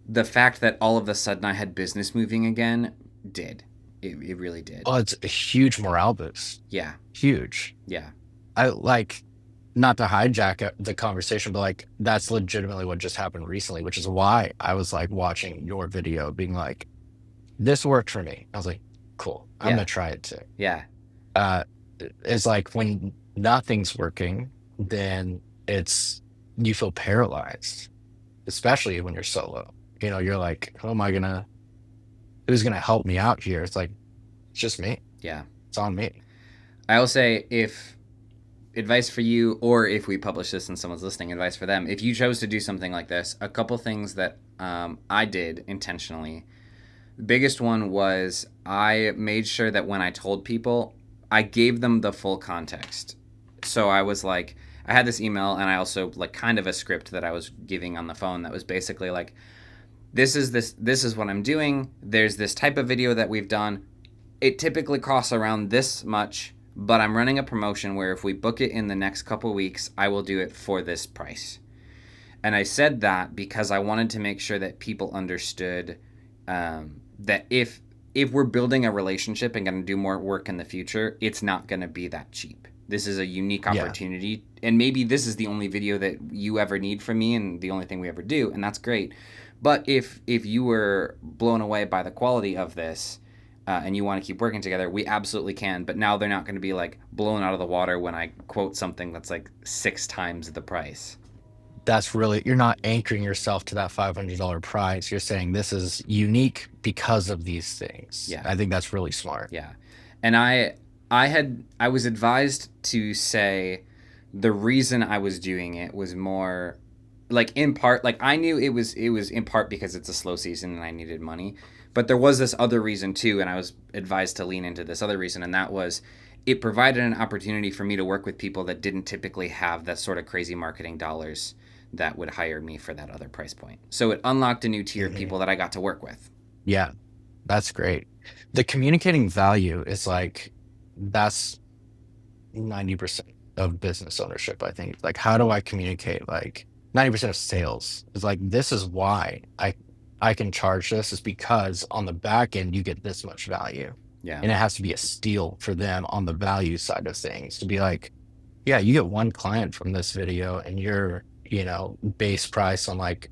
the fact that all of a sudden I had business moving again did. It really did. Oh, it's a huge morale boost. Yeah. Huge. Yeah. I like, not to hijack the conversation, but like that's legitimately what just happened recently, which is why I was like watching your video being like, this worked for me. I was like, cool, I'm Yeah. gonna try it too. Yeah. It's like when nothing's working, then you feel paralyzed, especially when you're solo. You know, you're like, who's gonna help me out here? It's like, it's just me. Yeah. It's on me. I will say, if advice for you, or if we publish this and someone's listening, advice for them, if you chose to do something like this, a couple things that I did intentionally. The biggest one was I made sure that when I told people, I gave them the full context. So I was like, I had this email, and I also like kind of a script that I was giving on the phone that was basically like, this is what I'm doing. There's this type of video that we've done. It typically costs around this much, but I'm running a promotion where if we book it in the next couple weeks, I will do it for this price. And I said that because I wanted to make sure that people understood that if we're building a relationship and going to do more work in the future, it's not going to be that cheap. This is a unique opportunity. Yeah. And maybe this is the only video that you ever need from me and the only thing we ever do, and that's great. But if you were blown away by the quality of this, and you want to keep working together, we absolutely can. But now they're not going to be like blown out of the water when I quote something that's like 6 times the price. That's really, you're not anchoring yourself to that $500 price. You're saying this is unique because of these things. Yeah. I think that's really smart. Yeah. And I was advised to say the reason I was doing it was more like in part, like I knew it was in part because it's a slow season and I needed money. But there was this other reason too, and I was advised to lean into this other reason, and that was it provided an opportunity for me to work with people that didn't typically have that sort of crazy marketing dollars that would hire me for that other price point. So it unlocked a new tier of people that I got to work with. Yeah, that's great. The communicating value is like, that's 90% of business ownership, I think. Like, how do I communicate? Like 90% of sales is like, this is why I can charge this, is because on the back end, you get this much value. Yeah. And it has to be a steal for them on the value side of things to be like, yeah, you get one client from this video and your, base price on like,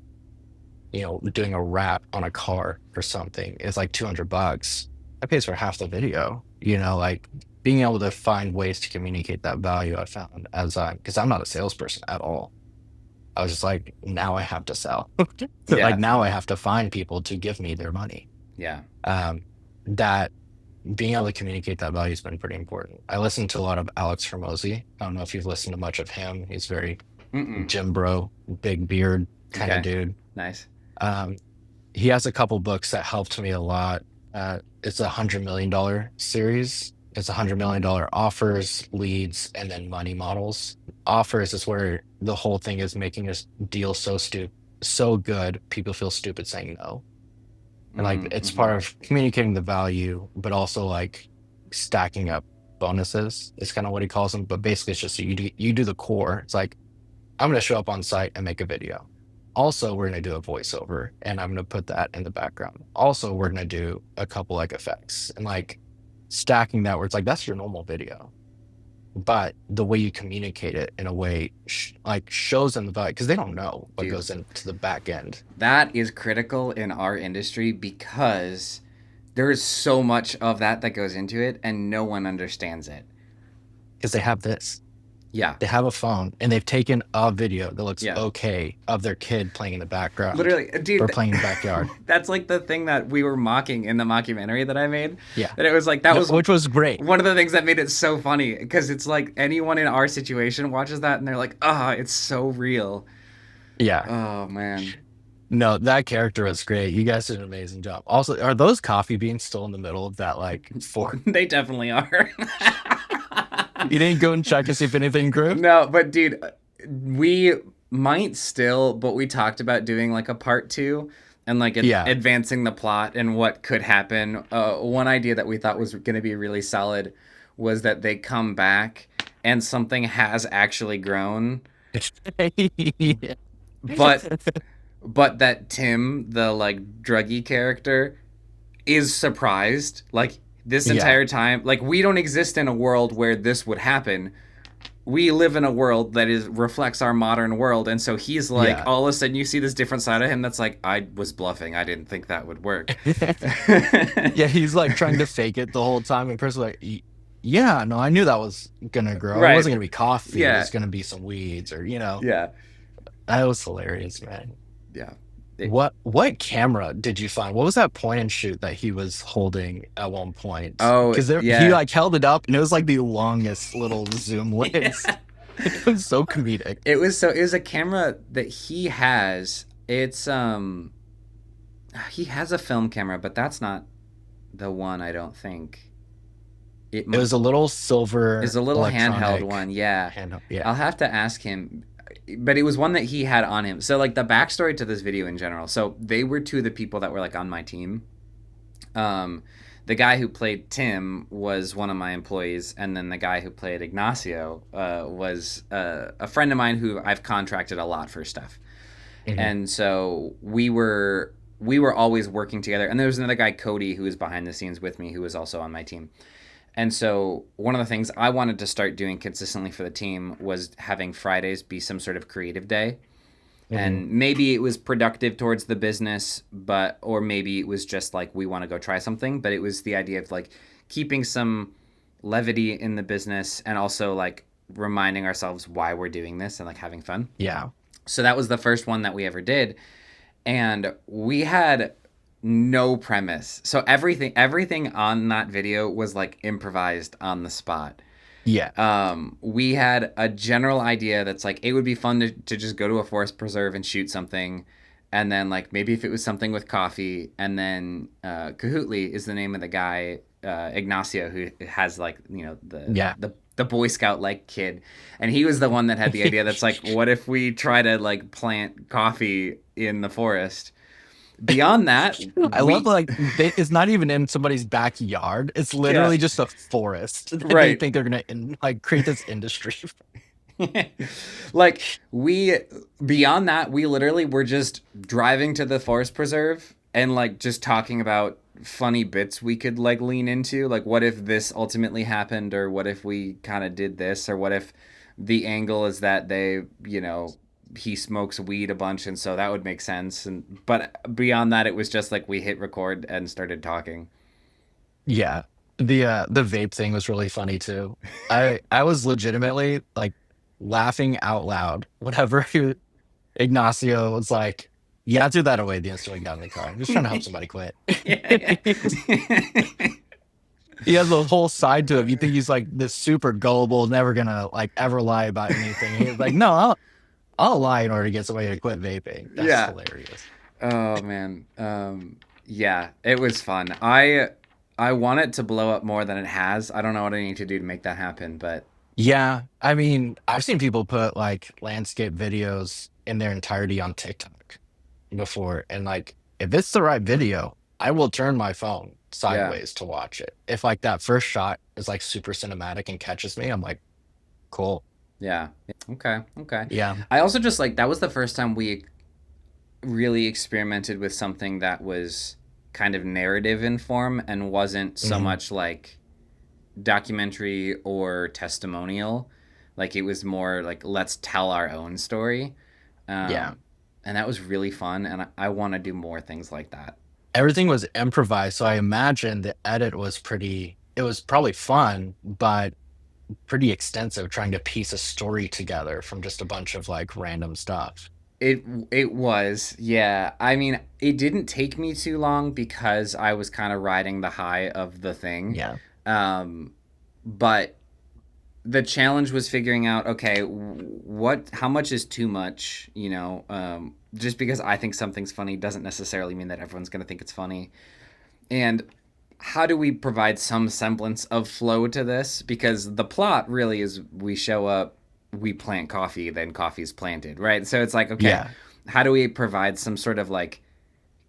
doing a wrap on a car or something is like $200. That pays for half the video, like being able to find ways to communicate that value. I found because I'm not a salesperson at all. I was just like, now I have to sell. Yeah. Like now I have to find people to give me their money. Yeah. That being able to communicate that value has been pretty important. I listen to a lot of Alex Hormozy. I don't know if you've listened to much of him. He's very gym bro, big beard kind of dude. Nice. He has a couple books that helped me a lot. It's a $100 million series. It's $100 million offers, leads, and then money models. Offers is where the whole thing is making a deal so good, people feel stupid saying no. And like it's part of communicating the value, but also like stacking up bonuses is kind of what he calls them. But basically, it's just you do the core. It's like, I'm going to show up on site and make a video. Also, we're going to do a voiceover, and I'm going to put that in the background. Also, we're going to do a couple like effects and like stacking that where it's like, that's your normal video. But the way you communicate it in a way like shows them the value, because they don't know what goes into the back end. That is critical in our industry because there is so much of that goes into it and no one understands it. Because they have this. Yeah. They have a phone and they've taken a video that looks Yeah. okay of their kid playing in the background Literally, or dude, playing in the backyard. that's like the thing that we were mocking in the mockumentary that I made. Yeah. And it was like, that No, was which was great. one of the things that made it so funny, because it's like anyone in our situation watches that and they're like, ah, it's so real. Yeah. Oh, man. No, that character was great. You guys did an amazing job. Also, are those coffee beans still in the middle of that like fork? They definitely are. You didn't go and check to see if anything grew? No, but dude, we might still, but we talked about doing like a part two and like Yeah. advancing the plot and what could happen. One idea that we thought was going to be really solid was that they come back and something has actually grown, Yeah. but that Tim, the like druggy character, is surprised. Like this Yeah. entire time, like we don't exist in a world where this would happen. We live in a world that reflects our modern world, and so he's like, Yeah. all of a sudden you see this different side of him that's like, I was bluffing, I didn't think that would work. Yeah, he's like trying to fake it the whole time, and Chris was like, yeah, no, I knew that was gonna grow. Right. It wasn't gonna be coffee. Yeah. It was gonna be some weeds, or Yeah, that was hilarious, man. yeah. What camera did you find? What was that point and shoot that he was holding at one point? Oh, because yeah. he like held it up, and it was like the longest little zoom lens. It was so comedic. It was a camera that he has. It's he has a film camera, but that's not the one, I don't think. It was a little silver. It's a little handheld electronic one, yeah. handheld, yeah. I'll have to ask him, but it was one that he had on him. So like the backstory to this video in general. So they were two of the people that were like on my team. The guy who played Tim was one of my employees, and then the guy who played Ignacio was a friend of mine who I've contracted a lot for stuff. Mhm. And so we were always working together. And there was another guy, Cody, who was behind the scenes with me, who was also on my team. And so one of the things I wanted to start doing consistently for the team was having Fridays be some sort of creative day. Mhm. And maybe it was productive towards the business, or maybe it was just like, we want to go try something. But it was the idea of like keeping some levity in the business and also like reminding ourselves why we're doing this and like having fun. Yeah. So that was the first one that we ever did. And we had no premise. So everything on that video was like improvised on the spot. Yeah. We had a general idea that's like, it would be fun to just go to a forest preserve and shoot something. And then like maybe if it was something with coffee, and then Kahootli is the name of the guy, Ignacio, who has like, the Boy Scout like kid. And he was the one that had the idea that's like, what if we try to like plant coffee in the forest? Beyond that, I love like it's not even in somebody's backyard. It's literally just a forest. They Right. think they're gonna like create this industry. like beyond that, we literally were just driving to the forest preserve and like just talking about funny bits we could like lean into. Like, what if this ultimately happened, or what if we kind of did this, or what if the angle is that they, he smokes weed a bunch, and so that would make sense. But beyond that, it was just like we hit record and started talking. Yeah. The vape thing was really funny too. I was legitimately like laughing out loud whenever Ignacio was like, yeah, threw that away the instant we got in the car. I'm just trying to help somebody quit. He has a whole side to him. You think he's like this super gullible, never gonna like ever lie about anything. He's like, no, I'll lie in order to get somebody to quit vaping. That's hilarious. Oh man. Yeah, it was fun. I want it to blow up more than it has. I don't know what I need to do to make that happen, but Yeah, I mean, I've seen people put like landscape videos in their entirety on TikTok before, and like if it's the right video, I will turn my phone sideways to watch it. If like that first shot is like super cinematic and catches me, I'm like, cool. Yeah. Okay. Yeah. I also just like, that was the first time we really experimented with something that was kind of narrative in form and wasn't so much like documentary or testimonial. Like it was more like, let's tell our own story. Yeah. And that was really fun. And I want to do more things like that. Everything was improvised, so I imagine the edit was it was probably fun, but pretty extensive trying to piece a story together from just a bunch of like random stuff. It it was, yeah. I mean, it didn't take me too long because I was kind of riding the high of the thing. Yeah. Um, but the challenge was figuring out, okay, what, how much is too much? Just because I think something's funny doesn't necessarily mean that everyone's going to think it's funny. And how do we provide some semblance of flow to this? Because the plot really is we show up, we plant coffee, then coffee's planted, right? So it's like, okay, Yeah. how do we provide some sort of like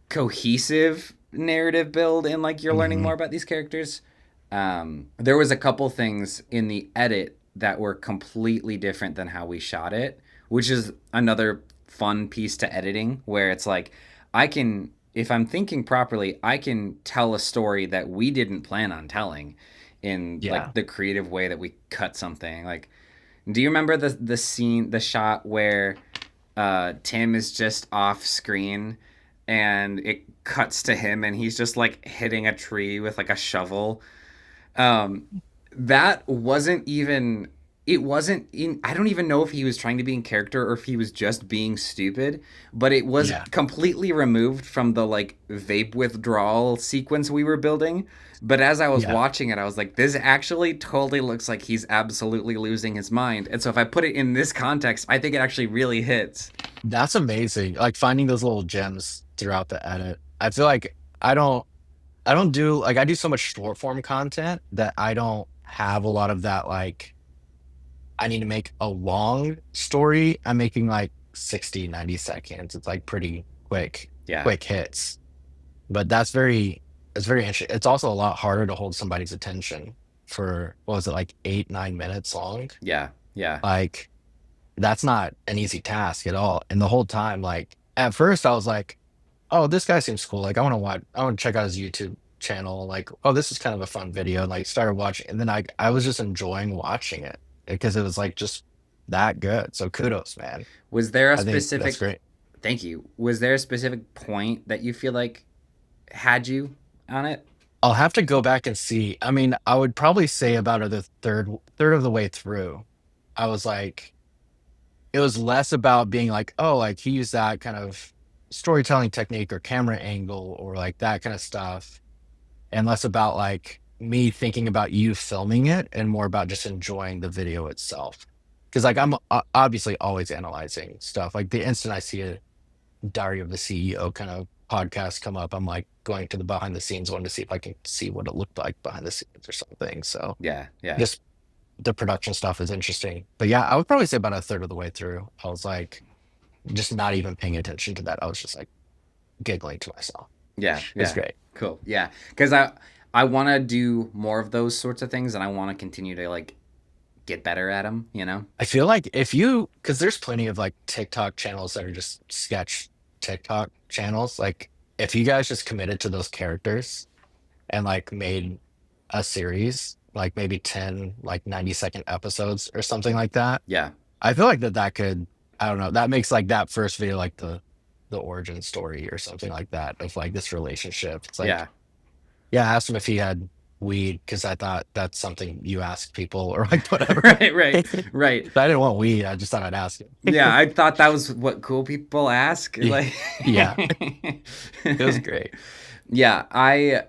cohesive narrative build and like you're learning Hmm. more about these characters? There was a couple things in the edit that were completely different than how we shot it, which is another fun piece to editing where it's like I can, if I'm thinking properly, I can tell a story that we didn't plan on telling in Yeah. like the creative way that we cut something. Like, do you remember the scene, the shot where Tim is just off screen and it cuts to him and he's just like hitting a tree with like a shovel? um that wasn't even, it wasn't in, I don't even know if he was trying to be in character or if he was just being stupid, but it was Yeah. completely removed from the like vape withdrawal sequence we were building. But as I was Yeah. watching it, I was like, this actually totally looks like he's absolutely losing his mind. And so if I put it in this context, I think it actually really hits. That's amazing. Like finding those little gems throughout the edit. I feel like I don't I don't do like I do so much short form content that I don't have a lot of that like I need to make a long story. I'm making like 60, 90 seconds. It's like pretty Yeah. quick hits. But it's very interesting. It's also a lot harder to hold somebody's attention for what was it, like 8, 9 minutes long? Yeah. Yeah. Like that's not an easy task at all. And the whole time, like at first I was like, oh, this guy seems cool. Like I want to check out his YouTube channel. Like, oh, this is kind of a fun video. And like started watching, and then I was just enjoying watching it because it was like just that good. So kudos, man. Was there a I think that's specific, great. thank you. Was there a specific point that you feel like had you on it? I'll have to go back and see. I mean, I would probably say about the third of the way through, I was like, it was less about being like, oh, like he used that kind of storytelling technique or camera angle or like that kind of stuff, and less about like me thinking about you filming it and more about just enjoying the video itself. Because like I'm obviously always analyzing stuff. Like the instant I see a Diary of the CEO kind of podcast come up, I'm like going to the behind the scenes one to see if I can see what it looked like behind the scenes or something. So Yeah. Yeah. just the production stuff is interesting. But yeah, I would probably say about a third of the way through, I was like just not even paying attention to that. I was just like giggling to myself. Yeah. It was Yeah. great. Cool. Yeah. Because I want to do more of those sorts of things and I want to continue to like get better at them, you know? I feel like if you, because there's plenty of like TikTok channels that are just sketch TikTok channels. Like if you guys just committed to those characters and like made a series, like maybe 10, like 90-second episodes or something like that, Yeah. I feel like that could, I don't know, that makes like that first video like the origin story or something like that of like this relationship. It's like, Yeah. yeah, I asked him if he had weed because I thought that's something you ask people or like whatever. Right. Right. Right. I didn't want weed. I just thought I'd ask him. Yeah. I thought that was what cool people ask. Yeah. Like, Yeah. It was great. yeah. I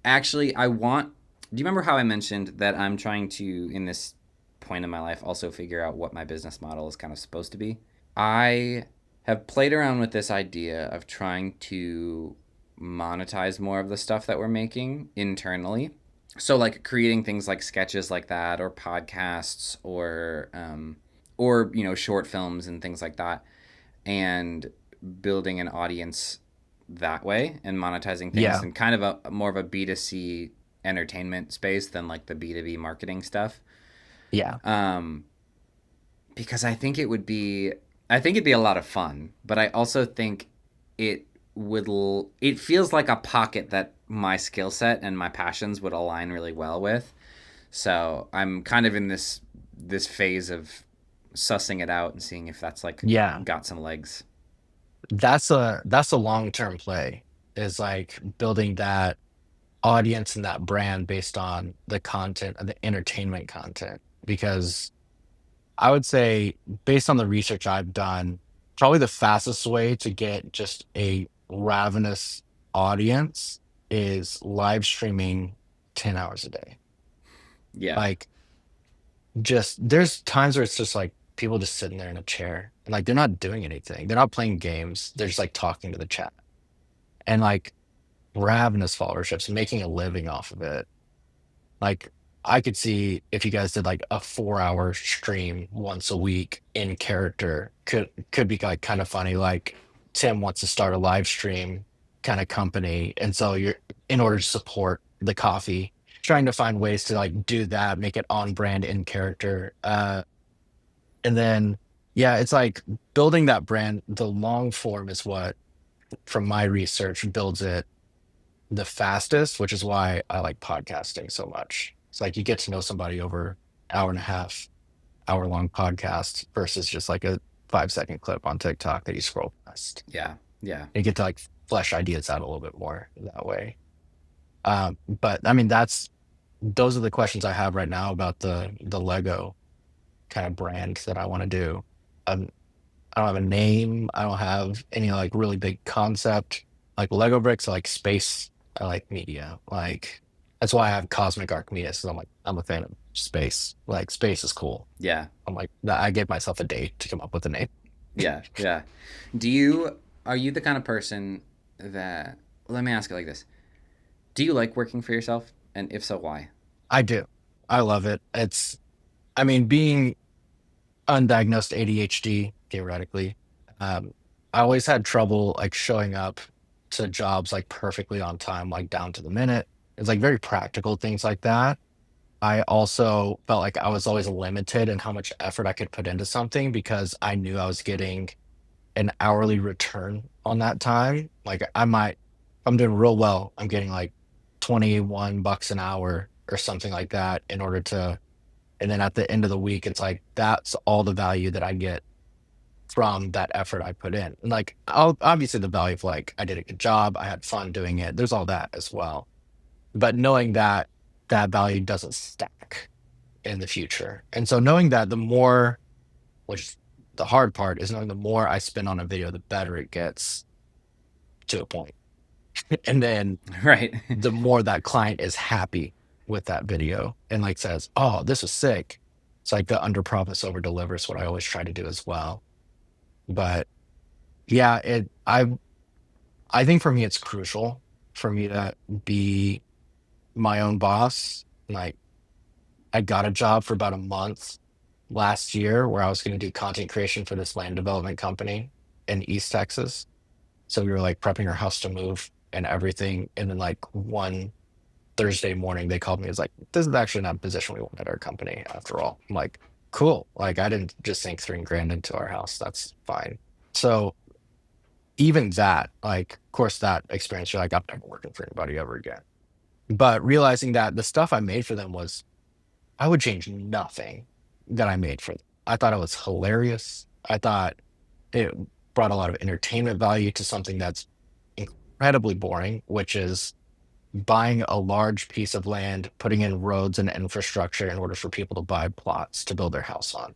actually, I want, do you remember how I mentioned that I'm trying to, in this point in my life, also figure out what my business model is kind of supposed to be? I have played around with this idea of trying to monetize more of the stuff that we're making internally. So like creating things like sketches like that or podcasts or short films and things like that and building an audience that way and monetizing things Yeah. in kind of a more of a B2C entertainment space than like the B2B marketing stuff. Yeah. Um, because I think it'd be a lot of fun, but I also think it it feels like a pocket that my skill set and my passions would align really well with. So I'm kind of in this phase of sussing it out and seeing if that's like Yeah. got some legs. That's a long-term play is like building that audience and that brand based on the content and the entertainment content because I would say, based on the research I've done, probably the fastest way to get just a ravenous audience is live streaming 10 hours a day. Yeah. Like, just there's times where it's just like people just sitting there in a chair and like they're not doing anything. They're not playing games. They're just like talking to the chat and like ravenous followerships, making a living off of it. Like, I could see if you guys did like a 4-hour stream once a week in character, could be like kind of funny. Like, Tim wants to start a live stream kind of company, and so you're, in order to support the coffee, trying to find ways to like do that, make it on brand in character. And then yeah, it's like building that brand. The long form is what, from my research, builds it the fastest, which is why I like podcasting so much. It's like you get to know somebody over hour and a half, hour long podcast versus just like a 5-second clip on TikTok that you scroll past. Yeah. Yeah. You get to like flesh ideas out a little bit more that way. But I mean, those are the questions I have right now about the Lego kind of brand that I want to do. Um, I don't have a name. I don't have any like really big concept. Like Lego bricks, I like space. I like media. Like, that's why I have Cosmic Archimedes. Because I'm a fan of space. Like, space is cool. Yeah. I'm like, I gave myself a day to come up with a name. Yeah. Yeah. Are you the kind of person that, let me ask it like this. Do you like working for yourself? And if so, why? I do. I love it. I mean, being undiagnosed ADHD, theoretically, um, I always had trouble like showing up to jobs like perfectly on time, like down to the minute. It's like very practical things like that. I also felt like I was always limited in how much effort I could put into something because I knew I was getting an hourly return on that time. Like, if I'm doing real well, I'm getting like 21 bucks an hour or something like that in order to, and then at the end of the week, it's like that's all the value that I get from that effort I put in. And like, obviously the value of like I did a good job, I had fun doing it. There's all that as well. But knowing that that value doesn't stack in the future. And so knowing that the more, which the hard part is knowing the more I spend on a video, the better it gets to a point. And then Right. the more that client is happy with that video and like says, "Oh, this is sick." It's like the under promise over deliver is what I always try to do as well. But yeah, I think for me it's crucial for me to be my own boss. Like, I got a job for about a month last year where I was going to do content creation for this land development company in East Texas. So we were like prepping our house to move and everything. And then like one Thursday morning, they called me. It's like, this is actually not a position we want at our company after all. I'm like, cool. Like, I didn't just sink 3 grand into our house. That's fine. So even that, like, of course, that experience, you're like, I'm never working for anybody ever again. But realizing that the stuff I made for them was, I would change nothing that I made for them. I thought it was hilarious. I thought it brought a lot of entertainment value to something that's incredibly boring, which is buying a large piece of land, putting in roads and infrastructure in order for people to buy plots to build their house on.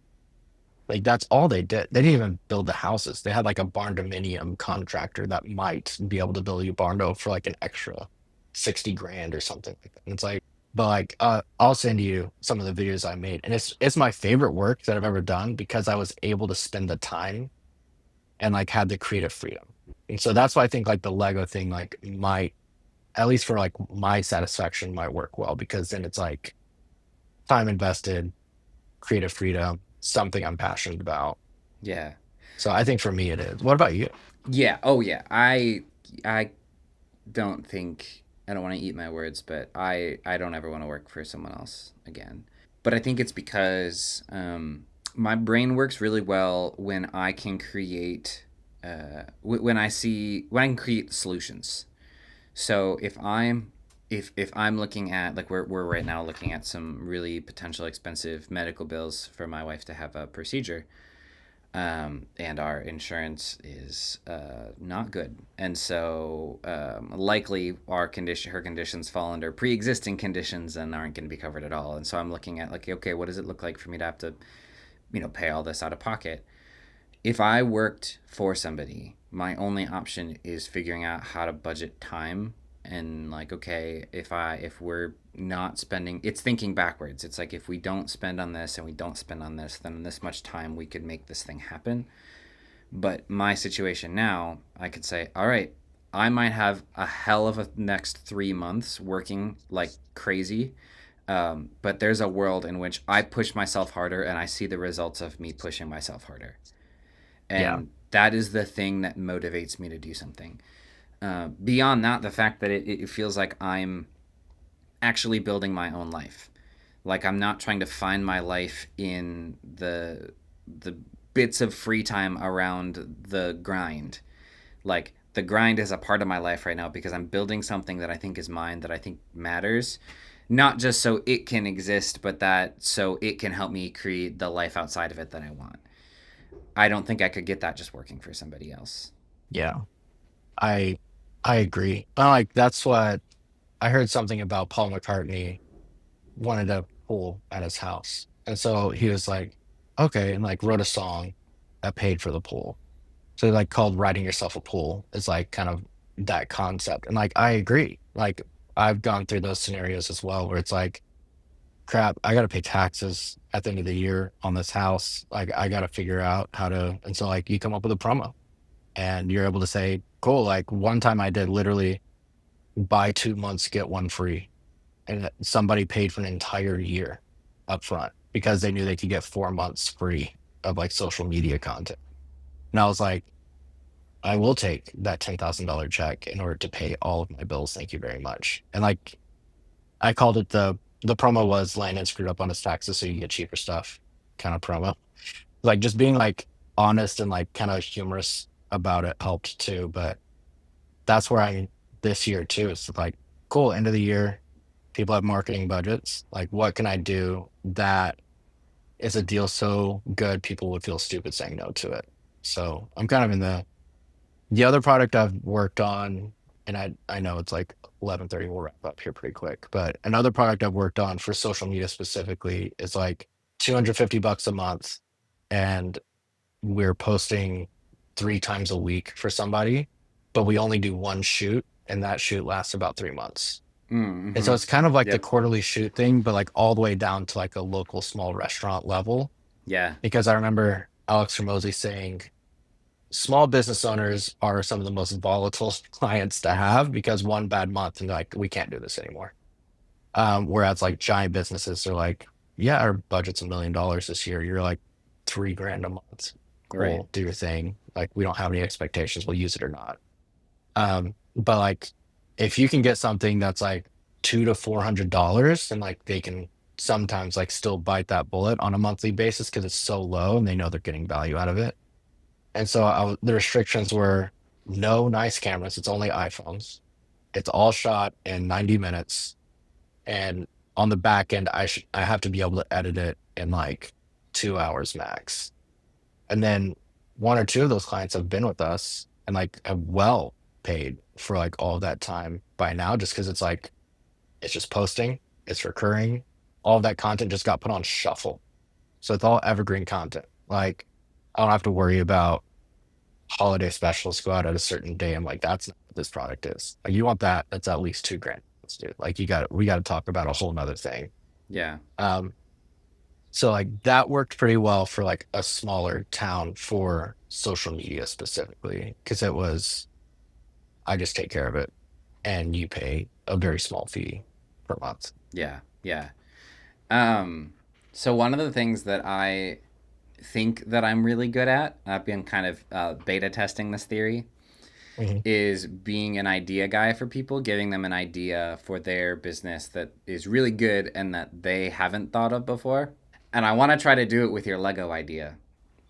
Like, that's all they did. They didn't even build the houses. They had like a barn dominium contractor that might be able to build you a barn door for like an extra 60 grand or something like that. And it's like, but like, I'll send you some of the videos I made, and it's my favorite work that I've ever done because I was able to spend the time and like had the creative freedom. And so that's why I think like the Lego thing like might, at least for like my satisfaction, might work well, because then it's like time invested, creative freedom, something I'm passionate about. Yeah. So I think for me it is. What about you? Yeah. Oh, yeah. I don't think, I don't want to eat my words, but I don't ever want to work for someone else again. But I think it's because my brain works really well when I can create, when I can create solutions. So if I'm looking at, like, we're right now looking at some really potential expensive medical bills for my wife to have a procedure. and our insurance is not good, and so likely her conditions fall under pre-existing conditions and aren't going to be covered at all. And so I'm looking at, like, okay, what does it look like for me to have to, pay all this out of pocket? If I worked for somebody, my only option is figuring out how to budget time. And, like, okay, if we're not spending, it's thinking backwards. It's like, if we don't spend on this and we don't spend on this, then in this much time we could make this thing happen. But my situation now, I could say, all right, I might have a hell of a next 3 months working like crazy. But there's a world in which I push myself harder and I see the results of me pushing myself harder. Yeah. And that is the thing that motivates me to do something. Beyond that, the fact that it feels like I'm actually building my own life. Like, I'm not trying to find my life in the bits of free time around the grind. Like, the grind is a part of my life right now because I'm building something that I think is mine, that I think matters, not just so it can exist, but that so it can help me create the life outside of it that I want. I don't think I could get that just working for somebody else. Yeah. I I agree. Like that's what I heard something about Paul McCartney wanted a pool at his house. And so he was like, okay, and like wrote a song that paid for the pool. So like called writing yourself a pool is like kind of that concept. And like I agree. Like I've gone through those scenarios as well where it's like, crap, I gotta pay taxes at the end of the year on this house. Like I gotta figure out how to, and so like you come up with a promo and you're able to say, cool, like one time I did literally buy 2 months, get one free. And somebody paid for an entire year up front because they knew they could get 4 months free of like social media content. And I was like, I will take that $10,000 check in order to pay all of my bills. Thank you very much. And like I called it the promo was Landon screwed up on his taxes so you get cheaper stuff kind of promo. Like just being like honest and like kind of humorous about it helped too. But that's where I this year too. It's like cool, end of the year, people have marketing budgets. Like what can I do that is a deal so good people would feel stupid saying no to it? So I'm kind of in the other product I've worked on, and I know it's like 11:30, we'll wrap up here pretty quick. But another product I've worked on for social media specifically is like $250 a month, and we're posting 3 times a week for somebody, but we only do one shoot, and that shoot lasts about 3 months. And so Mm-hmm. it's kind of like the Yep. quarterly shoot thing, but like all the way down to like a local small restaurant level. Yeah. Because I remember Alex Ramosi saying small business owners are some of the most volatile clients to have because one bad month and they're like, we can't do this anymore. Whereas like giant businesses are like, yeah, our budget's $1 million this year. You're like 3 grand a month. Right. Cool, do your thing. Like we don't have any expectations. We'll use it or not. But like if you can get something that's like $200 to $400 and like they can sometimes like still bite that bullet on a monthly basis because it's so low and they know they're getting value out of it. And so the restrictions were no nice cameras. It's only iPhones. It's all shot in 90 minutes. And on the back end, I have to be able to edit it in like 2 hours max. And then one or two of those clients have been with us and like have well paid for like all of that time by now, just because it's like it's just posting, it's recurring. All of that content just got put on shuffle. So it's all evergreen content. Like I don't have to worry about holiday specials go out at a certain day. I'm like, that's not what this product is. Like you want that, that's at least 2 grand. Let's do it. Like we got to talk about a whole nother thing. Yeah. Um, so like that worked pretty well for like a smaller town for social media specifically, because it was I just take care of it and you pay a very small fee per month. Yeah. Yeah. Um, so one of the things that I think that I'm really good at, I've been kind of beta testing this theory, Mhm. is being an idea guy for people, giving them an idea for their business that is really good and that they haven't thought of before. And I want to try to do it with your Lego idea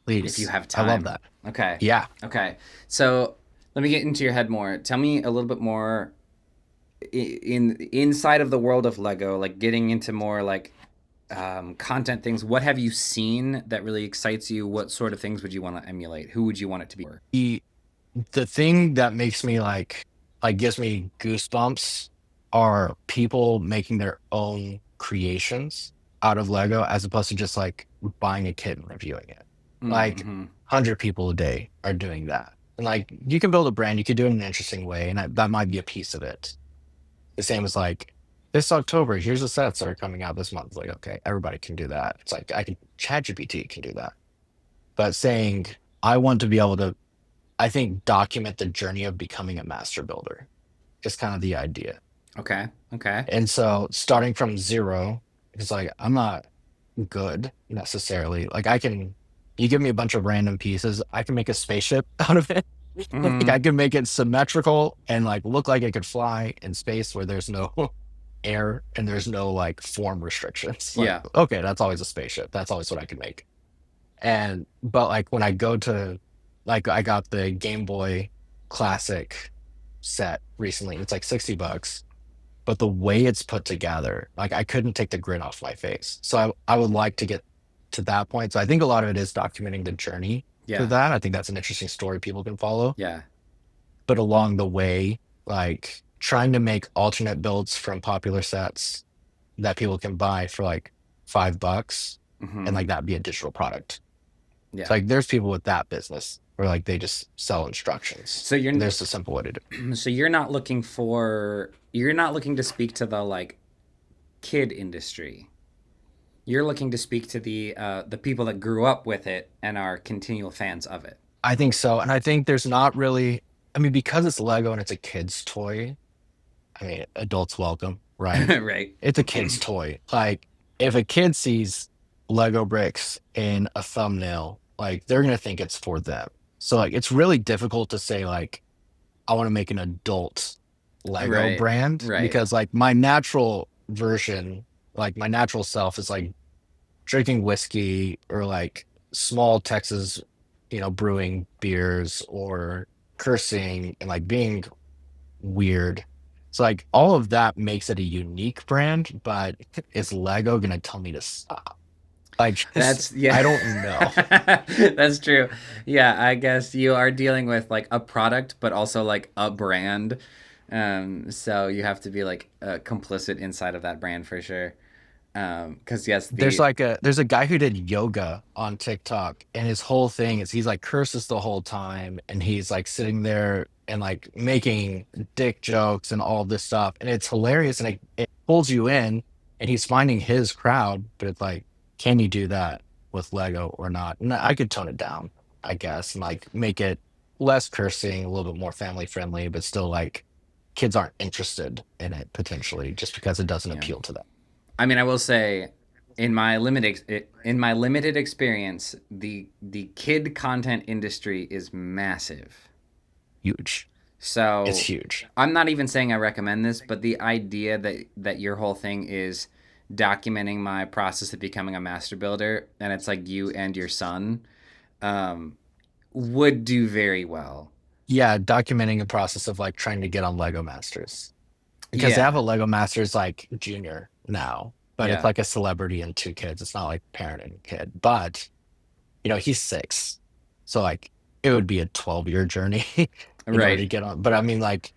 if you Please. have I love time. that. Okay. Yeah. Okay. So let me get into your head more. Tell me a little bit more inside of the world of Lego, like getting into more like content things. What have you seen that really excites you? What sort of things would you want to emulate? Who would you want it to be? The thing that makes me like gives me goosebumps are people making their own creations out of Lego as opposed to just like buying a kit and reviewing it. Like Mm-hmm. 100 people a day are doing that. And like you can build a brand, you could do it in an interesting way, and that might be a piece of it. The same as like this October, here's the sets that are coming out this month. Like, okay, everybody can do that. It's like ChatGPT can do that. But saying I want to be able to, I think, document the journey of becoming a master builder is kind of the idea. Okay. Okay. And so starting from zero, it's like I'm not good necessarily. Like you give me a bunch of random pieces, I can make a spaceship out of it. Like I Mm-hmm. can make it symmetrical and like look like it could fly in space where there's no air and there's no like form restrictions. Like, Yeah. okay, that's always a spaceship. That's always what I can make. And but like when I go to like I got the Game Boy Classic set recently. It's like $60, but the way it's put together, like I couldn't take the grin off my face. So I would like to get to that point. So I think a lot of it is documenting the journey to Yeah. that. I think that's an interesting story people can follow. Yeah. But along the way, like trying to make alternate builds from popular sets that people can buy for like $5 and Mm-hmm. like that be a digital product. It's Yeah. like there's people with that business where like they just sell instructions. So And you're there's a simple way to do it. so you're not looking to speak to the like kid industry. You're looking to speak to the people that grew up with it and are continual fans of it. I think so. And I think there's not really, I mean, because it's Lego and it's a kid's toy, I mean, adults welcome, right? Right. It's a kid's toy. Like, if a kid sees Lego bricks in a thumbnail, like, they're going to think it's for them. So, like, it's really difficult to say, like, I want to make an adult Lego Right. brand Right. because, like, my natural version, like, my natural self is like drinking whiskey or like small Texas, brewing beers or cursing and like being weird. So like all of that makes it a unique brand, but is Lego gonna tell me to stop? Like just That's yeah. I don't know. That's true. Yeah, I guess you are dealing with like a product, but also like a brand. So you have to be like complicit inside of that brand for sure. Because yes, There's the like there's a guy who did yoga on TikTok and his whole thing is he's like curses the whole time and he's like sitting there and like making dick jokes and all this stuff and it's hilarious and it pulls you in and he's finding his crowd, but it's like, can you do that with Lego or not? And I could tone it down, I guess, and like make it less cursing, a little bit more family friendly, but still like kids aren't interested in it potentially just because it doesn't yeah. appeal to them. I mean, I will say, in my limited experience, the kid content industry is massive. Huge. It's So huge. I'm not even saying I recommend this, but the idea that your whole thing is documenting my process of becoming a master builder, and it's like you and your son, um, would do very well. Yeah, documenting a process of like trying to get on Lego Masters because they have Yeah, a Lego Masters like junior now, but it's yeah, like a celebrity and two kids. It's not like parent and kid, but he's 6, so like it would be a 12-year journey in order to right. get on. But I mean, like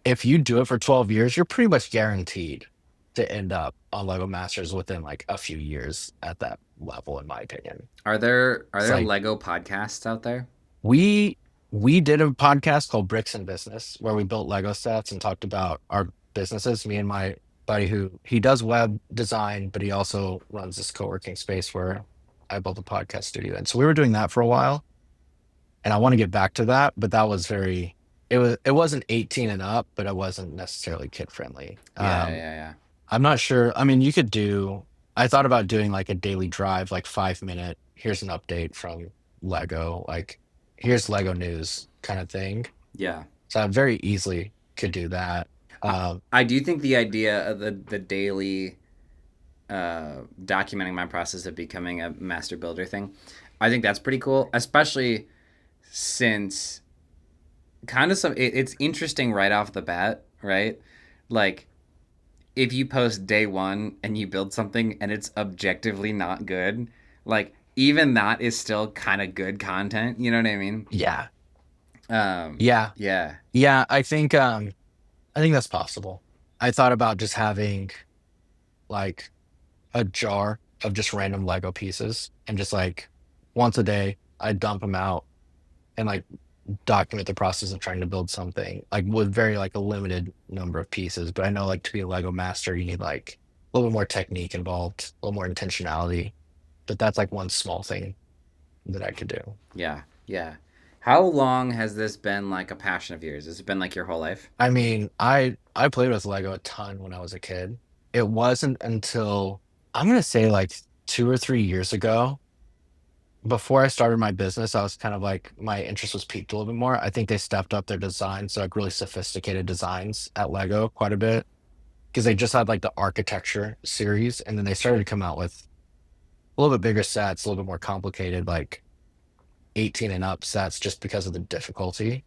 if you do it for 12 years, you're pretty much guaranteed to end up on Lego Masters within like a few years at that level, in my opinion. Are It's there like Lego podcasts out there? We we did a podcast called Bricks and Business where we built Lego sets and talked about our businesses. Me and my buddy who he does web design, but he also runs this co-working space where I built a podcast studio. And so we were doing that for a while. And I want to get back to that, but that was it wasn't 18 and up, but it wasn't necessarily kid friendly. Yeah, yeah, yeah. I'm not sure. I mean, I thought about doing like a daily drive, like 5 minute, here's an update from Lego, like here's Lego news kind of thing. Yeah. So I very easily could do that. I, Um, I do think the idea of the daily documenting my process of becoming a master builder thing, I think that's pretty cool, especially since it's interesting right off the bat, right? Like if you post day one and you build something and it's objectively not good, like even that is still kind of good content. You know what I mean? Yeah. Yeah. Yeah. Yeah. I think that's possible. I thought about just having like a jar of just random Lego pieces and just like once a day I dump them out and like document the process of trying to build something like with very like a limited number of pieces. But I know like to be a Lego master, you need like a little bit more technique involved, a little more intentionality. But that's like one small thing that I could do. Yeah. Yeah. How long has this been like a passion of yours? Has it been like your whole life? I mean, I played with Lego a ton when I was a kid. It wasn't until I'm gonna say like 2 or 3 years ago, before I started my business, I was kind of like my interest was peaked a little bit more. I think they stepped up their designs, so like really sophisticated designs at Lego quite a bit because they just had like the architecture series, and then they started to come out with a little bit bigger sets, a little bit more complicated, like 18 and up sets, just because of the difficulty.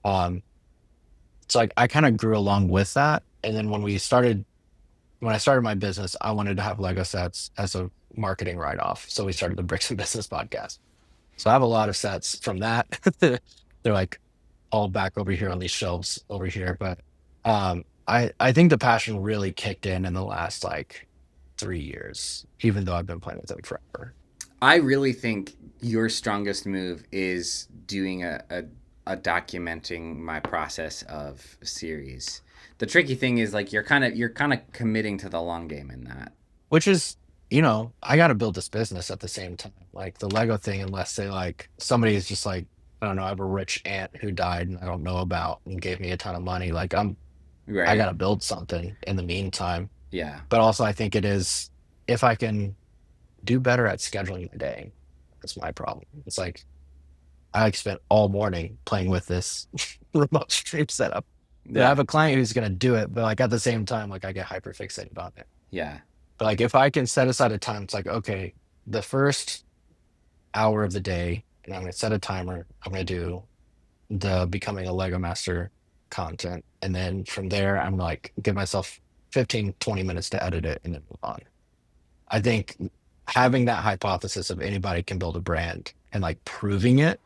Um, so like I kind of grew along with that, and then when I started my business, I wanted to have Lego sets as a marketing write off. So we started the Bricks and Business podcast. So I have a lot of sets from that. They're like all back over here on these shelves over here. But I think the passion really kicked in the last like 3 years, even though I've been playing with it forever. I really think your strongest move is doing a documenting my process of series. The tricky thing is like you're kind of committing to the long game in that. Which is, I got to build this business at the same time. Like the Lego thing, unless they like somebody is just like, I don't know, I have a rich aunt who died and I don't know about and gave me a ton of money. Like I Right. got to build something in the meantime. Yeah. But also, I think it is if I can do better at scheduling the day, that's my problem. It's like I like spent all morning playing with this remote stream setup. And I Yeah. have a client who's gonna do it, but like at the same time, like I get hyper fixated about it. Yeah. But like if I can set aside a time, it's like, okay, the first hour of the day, and I'm gonna set a timer, I'm gonna do the becoming a Lego master content. And then from there, I'm like give myself 15, 20 minutes to edit it and then move on. I think having that hypothesis of anybody can build a brand and like proving it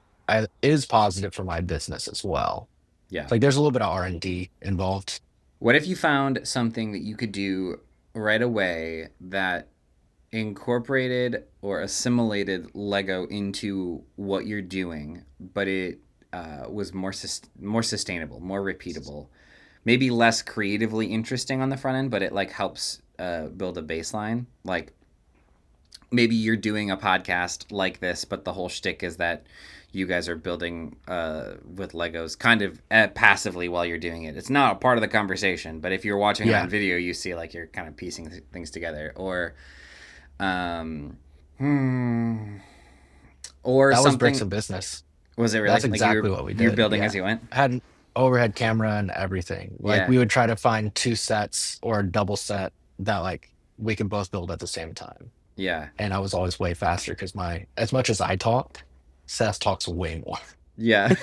is positive for my business as well. Yeah. It's like there's a little bit of R&D involved. What if you found something that you could do right away that incorporated or assimilated Lego into what you're doing, but it was more sustainable, more repeatable, maybe less creatively interesting on the front end, but it like helps build a baseline. Like maybe you're doing a podcast like this, but the whole shtick is that you guys are building with Legos kind of passively while you're doing it. It's not a part of the conversation, but if you're watching it on Yeah, video, you see like you're kind of piecing things together, um, hmm, or that was Bricks something. and Business. Was it really That's like you exactly were what we you're did. building as Yeah. you went? I had an overhead camera and everything. Like Yeah, we would try to find two sets or a double set that like we can both build at the same time. yeah, And I was always way faster because as much as I talk, Seth talks way more. yeah,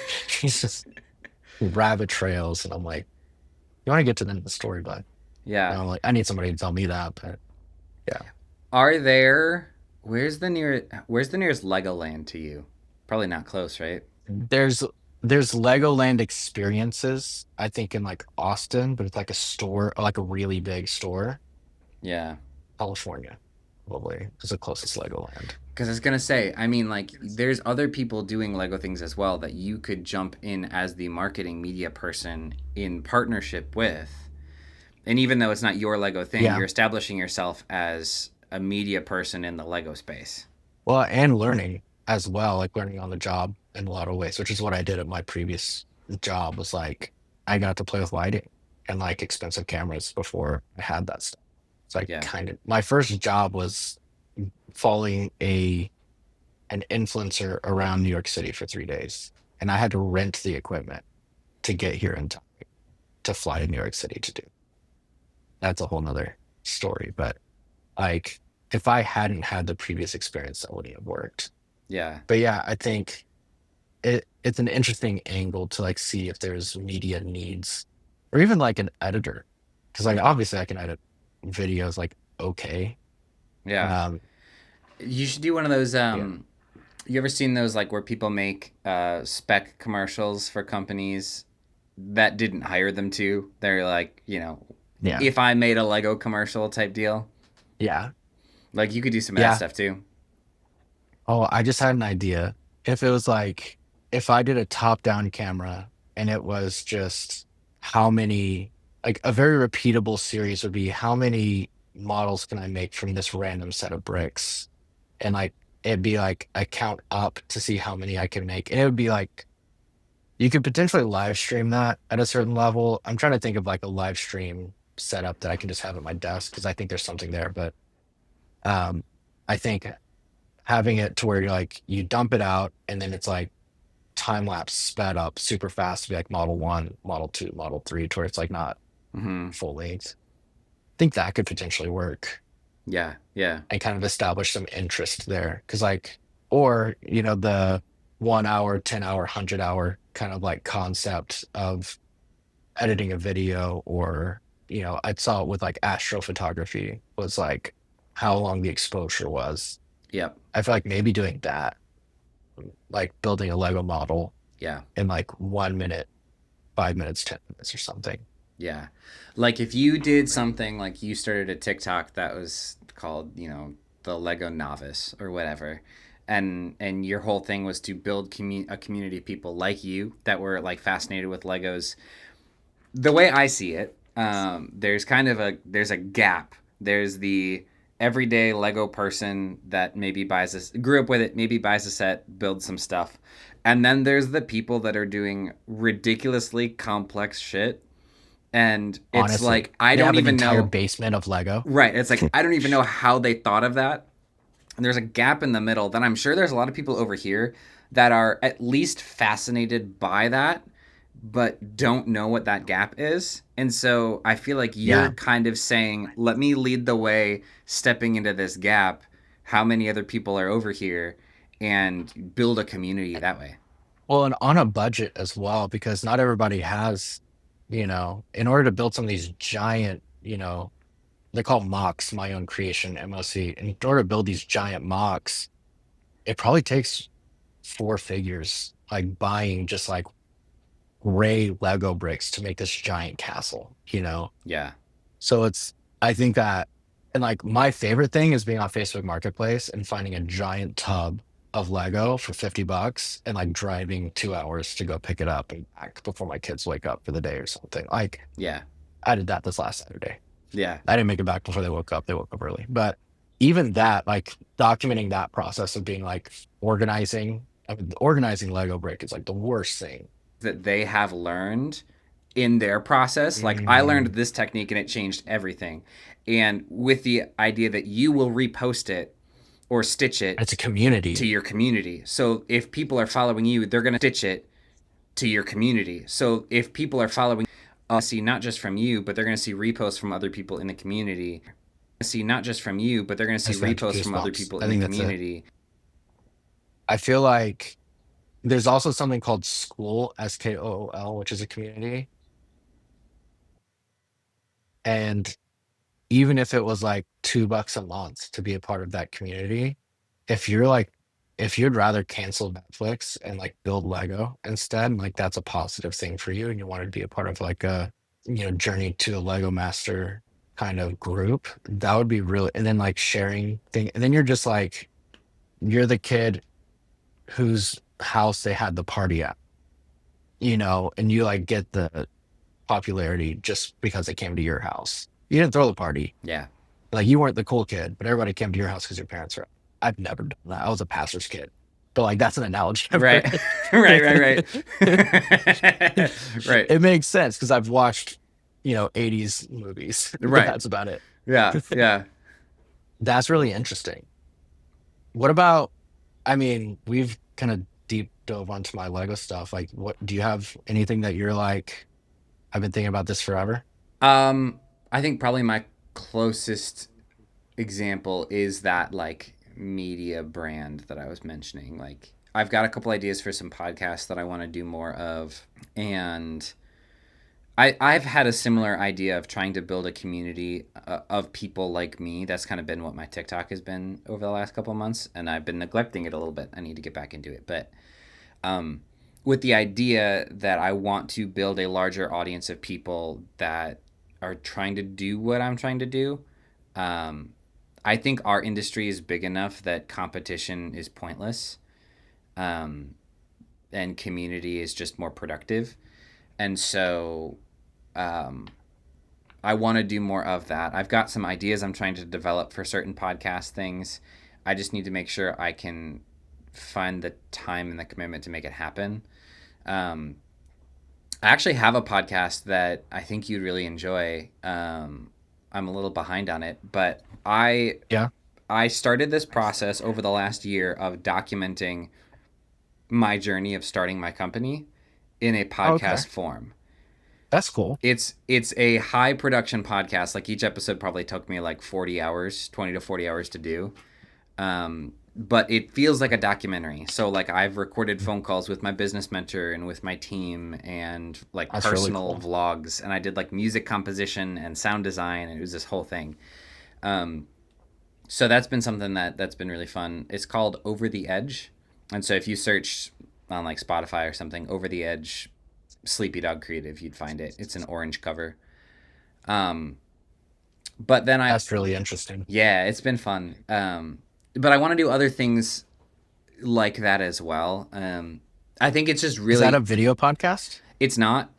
He's just rabbit trails. And I'm like, you want to get to the end of the story, but yeah. I'm like, I need somebody to tell me that. But yeah. Are there? Where's the nearest Legoland to you? Probably not close, right? There's there's Legoland experiences, I think in like Austin, but it's like a store, like a really big store. Yeah. California, probably is the closest Legoland. Because I was gonna say, I mean, like, there's other people doing Lego things as well that you could jump in as the marketing media person in partnership with. And even though it's not your Lego thing, Yeah. you're establishing yourself as a media person in the Lego space. Well, and learning as well, like learning on the job in a lot of ways, which is what I did at my previous job was like I got to play with lighting and like expensive cameras before I had that stuff. So I Yeah. kind of my first job was following an influencer around New York City for 3 days. And I had to rent the equipment to get here in time to fly to New York City to do. That's a whole nother story. But like if I hadn't had the previous experience, that wouldn't have worked. Yeah. But yeah, I think it's an interesting angle to like see if there's media needs or even like an editor because like obviously I can edit videos like okay. Yeah. Um, You should do one of those. yeah, You ever seen those like where people make spec commercials for companies that didn't hire them to? They're like, yeah, if I made a Lego commercial type deal, yeah, like you could do some of that yeah. stuff too. Oh, I just had an idea. If it was like, if I did a top-down camera and it was just how many, like a very repeatable series would be how many models can I make from this random set of bricks? And like, it'd be like I count up to see how many I can make. And it would be like, you could potentially live stream that at a certain level. I'm trying to think of like a live stream setup that I can just have at my desk because I think there's something there. But um, I think having it to where you're like you dump it out and then it's like time lapse sped up super fast to be like model one, model two, model three, to where it's like not Mm-hmm. full length. I think that could potentially work Yeah, yeah, and kind of establish some interest there. Cause like, or, the 1 hour, 10 hour, 100 hour kind of like concept of editing a video, or, I saw it with like astrophotography was like how long the exposure was. yep, I feel like maybe doing that, like building a Lego model yeah, in like 1 minute, 5 minutes, 10 minutes or something. yeah. Like if you did something like you started a TikTok that was called, the Lego Novice or whatever, and your whole thing was to build a community of people like you that were like fascinated with Legos. The way I see it, there's kind of there's a gap. There's the everyday Lego person that maybe grew up with it, maybe buys a set, builds some stuff, and then there's the people that are doing ridiculously complex shit, and it's Honestly, like I they don't have an even entire know. basement of Lego. Right? It's like I don't even know how they thought of that. And there's a gap in the middle. Then I'm sure there's a lot of people over here that are at least fascinated by that but don't know what that gap is. And so I feel like you're Yeah. kind of saying, let me lead the way, stepping into this gap. How many other people are over here, and build a community that way? Well, and on a budget as well, because not everybody has, in order to build some of these giant, they call mocks my own creation, MOC. In order to build these giant mocks, it probably takes four figures, like buying just like gray Lego bricks to make this giant castle. Yeah. So I think that, and like my favorite thing is being on Facebook Marketplace and finding a giant tub of Lego for $50 and like driving 2 hours to go pick it up and back before my kids wake up for the day or something. Like Yeah. I did that this last Saturday. Yeah. I didn't make it back before they woke up. They woke up early. But even that, like documenting that process of being like organizing Lego brick is like the worst thing. That they have learned in their process. Like I learned Mm, this technique and it changed everything. And with the idea that you will repost it or stitch it it's a to community. your community. So if people are following you, they're going to stitch it to your community. So if people are following, see not just from you, but they're going to see reposts from other people in the community. See not just from you, but they're going to see That's got reposts from other goosebumps. people I in the think that's it. community. I feel like there's also something called School, SKOOL, which is a community. And even if it was like $2 a month to be a part of that community, if you're like, if you'd rather cancel Netflix and like build Lego instead, like that's a positive thing for you, and you want to be a part of like a, journey to a Lego master kind of group, that would be really, and then like sharing thing. And then you're just like, you're the kid whose house they had the party at, and you like get the popularity just because they came to your house. You didn't throw the party. Yeah. Like you weren't the cool kid, but everybody came to your house because your parents were. I've never done that. I was a pastor's kid, but like that's an analogy I've Right. heard. Right. Right. It makes sense because I've watched, 80s movies, but Right. that's about it. Yeah. Yeah. That's really interesting. What about? I mean, we've kind of deep dove onto my Lego stuff. Like, what do you have anything that you're like? I've been thinking about this forever. Um, I think probably my closest example is that like media brand that I was mentioning. Like I've got a couple ideas for some podcasts that I want to do more of, and I've had a similar idea of trying to build a community of people like me. That's kind of been what my TikTok has been over the last couple of months, and I've been neglecting it a little bit. I need to get back into it, but um, with the idea that I want to build a larger audience of people that are trying to do what I'm trying to do. Um, I think our industry is big enough that competition is pointless, um, and community is just more productive. And so um, I want to do more of that. I've got some ideas I'm trying to develop for certain podcast things. I just need to make sure I can find the time and the commitment to make it happen. Um, I actually have a podcast that I think you'd really enjoy. I'm a little behind on it, but Yeah. I started this process over the last year of documenting my journey of starting my company in a Okay. podcast form. That's cool. It's a high production podcast. Like each episode probably took me like 40 hours, 20 to 40 hours to do. But it feels like a documentary. So like I've recorded phone calls with my business mentor and with my team and like That's really personal cool. vlogs, and I did like music composition and sound design, and it was this whole thing. Um, so that's been something that's been really fun. It's called Over the Edge. And so if you search on like Spotify or something, Over the Edge Sleepy Dog Creative, you'd find it. It's an orange cover. Um, but then That's really interesting. yeah, it's been fun. But I want to do other things like that as well. I think it's just Is that a really, video podcast? it's not,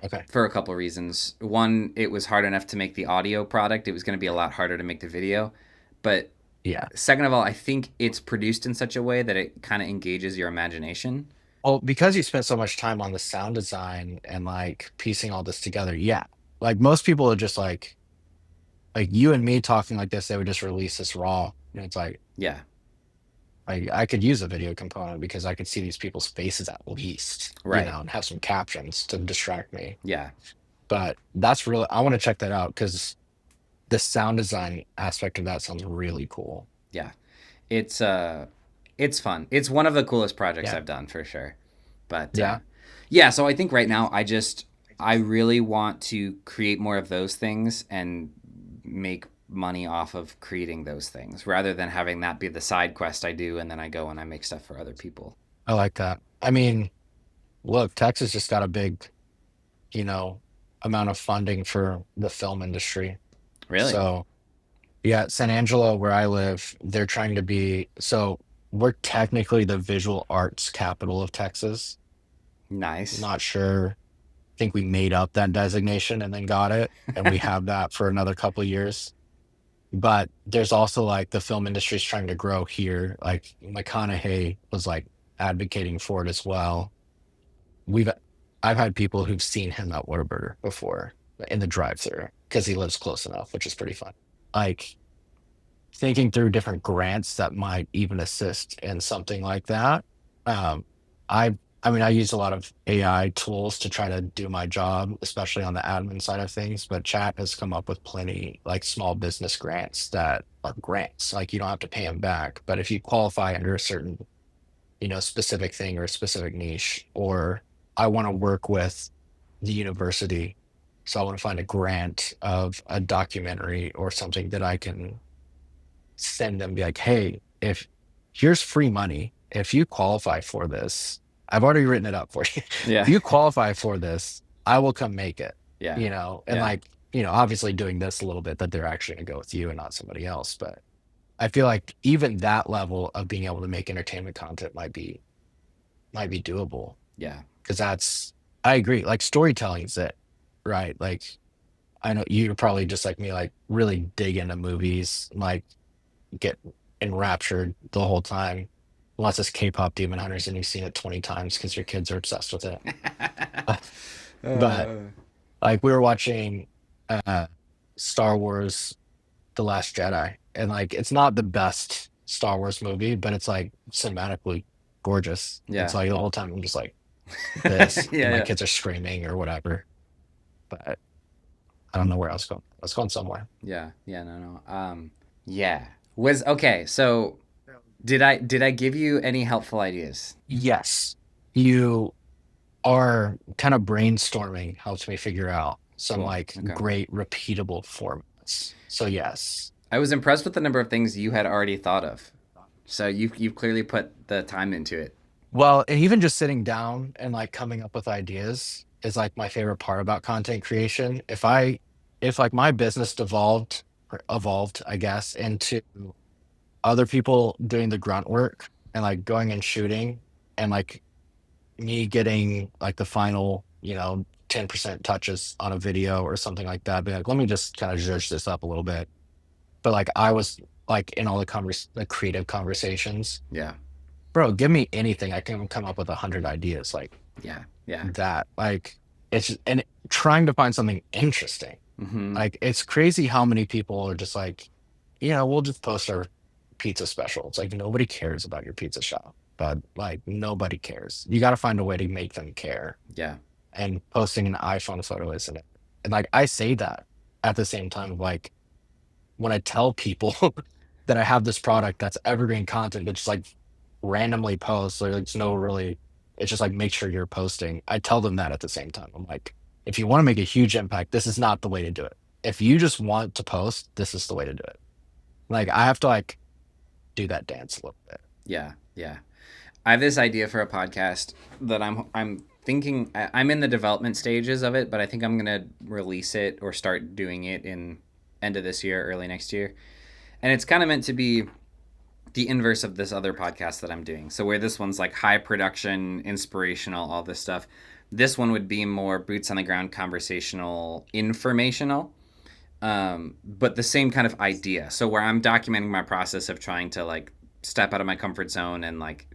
Okay. for a couple reasons. One, it was hard enough to make the audio product. It was going to be a lot harder to make the video. But Yeah. second of all, I think it's produced in such a way that it kind of engages your imagination. Well, because you spent so much time on the sound design and like piecing all this together, yeah. Like most people are just like you and me talking like this, they would just release this raw. And it's Yeah, like I could use a video component because I could see these people's faces at least, right. and have some captions to distract me. Yeah, But that's really, I want to check that out because the sound design aspect of that sounds really cool. yeah. It's it's fun. It's one of the coolest projects Yeah. I've done for sure. But Yeah. yeah, so I think right now I really want to create more of those things and make money off of creating those things rather than having that be the side quest I do and then I go and I make stuff for other people. I like that. I mean, look, Texas just got a big, you know, amount of funding for the film industry. Really? So, yeah, San Angelo, where I live, they're trying to be, so we're technically the visual arts capital of Texas. Nice. Not sure. I think we made up that designation and then got it, and we have that for another couple of years. But there's also like the film industry's trying to grow here. Like McConaughey was like advocating for it as well. We've I've had people who've seen him at Whataburger before in the drive-through because he lives close enough, which is pretty fun. Like thinking through different grants that might even assist in something like that. Um, I I mean, I use a lot of AI tools to try to do my job, especially on the admin side of things. But Chat has come up with plenty like small business grants that are grants. Like you don't have to pay them back, but if you qualify under a certain, specific thing or a specific niche, or I want to work with the university, so I want to find a grant of a documentary or something that I can send them, be like, hey, if here's free money, if you qualify for this, I've already written it up for you. If Yeah. you qualify for this, I will come make it, Yeah. and Yeah. like, obviously doing this a little bit that they're actually gonna go with you and not somebody else. But I feel like even that level of being able to make entertainment content might be doable Yeah. because I agree. Like storytelling is it, right? Like I know you're probably just like me, like really dig into movies, like get enraptured the whole time. Unless it's K-pop Demon Hunters and you've seen it 20 times because your kids are obsessed with it. But Uh, like we were watching uh Star Wars The Last Jedi, and like it's not the best Star Wars movie, but it's like cinematically gorgeous. It's yeah. like the whole time I'm just like this, and my Yeah. kids are screaming or whatever. But I don't know where I was going. I was going somewhere. Yeah. Yeah. No. No. Yeah. Was okay. So did I give you any helpful ideas? Yes. You Our kind of brainstorming helps me figure out some Cool. like Okay. great repeatable formats. So yes. I was impressed with the number of things you had already thought of. So you've clearly put the time into it. Well, and even just sitting down and like coming up with ideas is like my favorite part about content creation. If like my business devolved or evolved, I guess, into other people doing the grunt work and like going and shooting and like me getting like the final, 10% touches on a video or something like that, be like, let me just kind of judge this up a little bit. But like I was like in all the creative conversations, Yeah. bro, give me anything. I can come up with 100 ideas like Yeah. Yeah. that. Like and trying to find something interesting. Mm-hmm. Like it's crazy how many people are just like, we'll just post our pizza special. It's like nobody cares about your pizza shop, but like nobody cares. You got to find a way to make them care. Yeah. And posting an iPhone photo isn't it? And like I say that at the same time, like when I tell people that I have this product that's evergreen content, but just like randomly posts, like it's no really, it's just like make sure you're posting. I tell them that at the same time. I'm like, if you want to make a huge impact, this is not the way to do it. If you just want to post, this is the way to do it. Like I have to like do that dance a little bit. Yeah. Yeah. I have this idea for a podcast that I'm thinking I'm in the development stages of it, but I think I'm gonna release it or start doing it in end of this year, early next year. And it's kind of meant to be the inverse of this other podcast that I'm doing. So where this one's like high production, inspirational, all this stuff. This one would be more boots on the ground, conversational, informational, but the same kind of idea. So where I'm documenting my process of trying to like step out of my comfort zone and like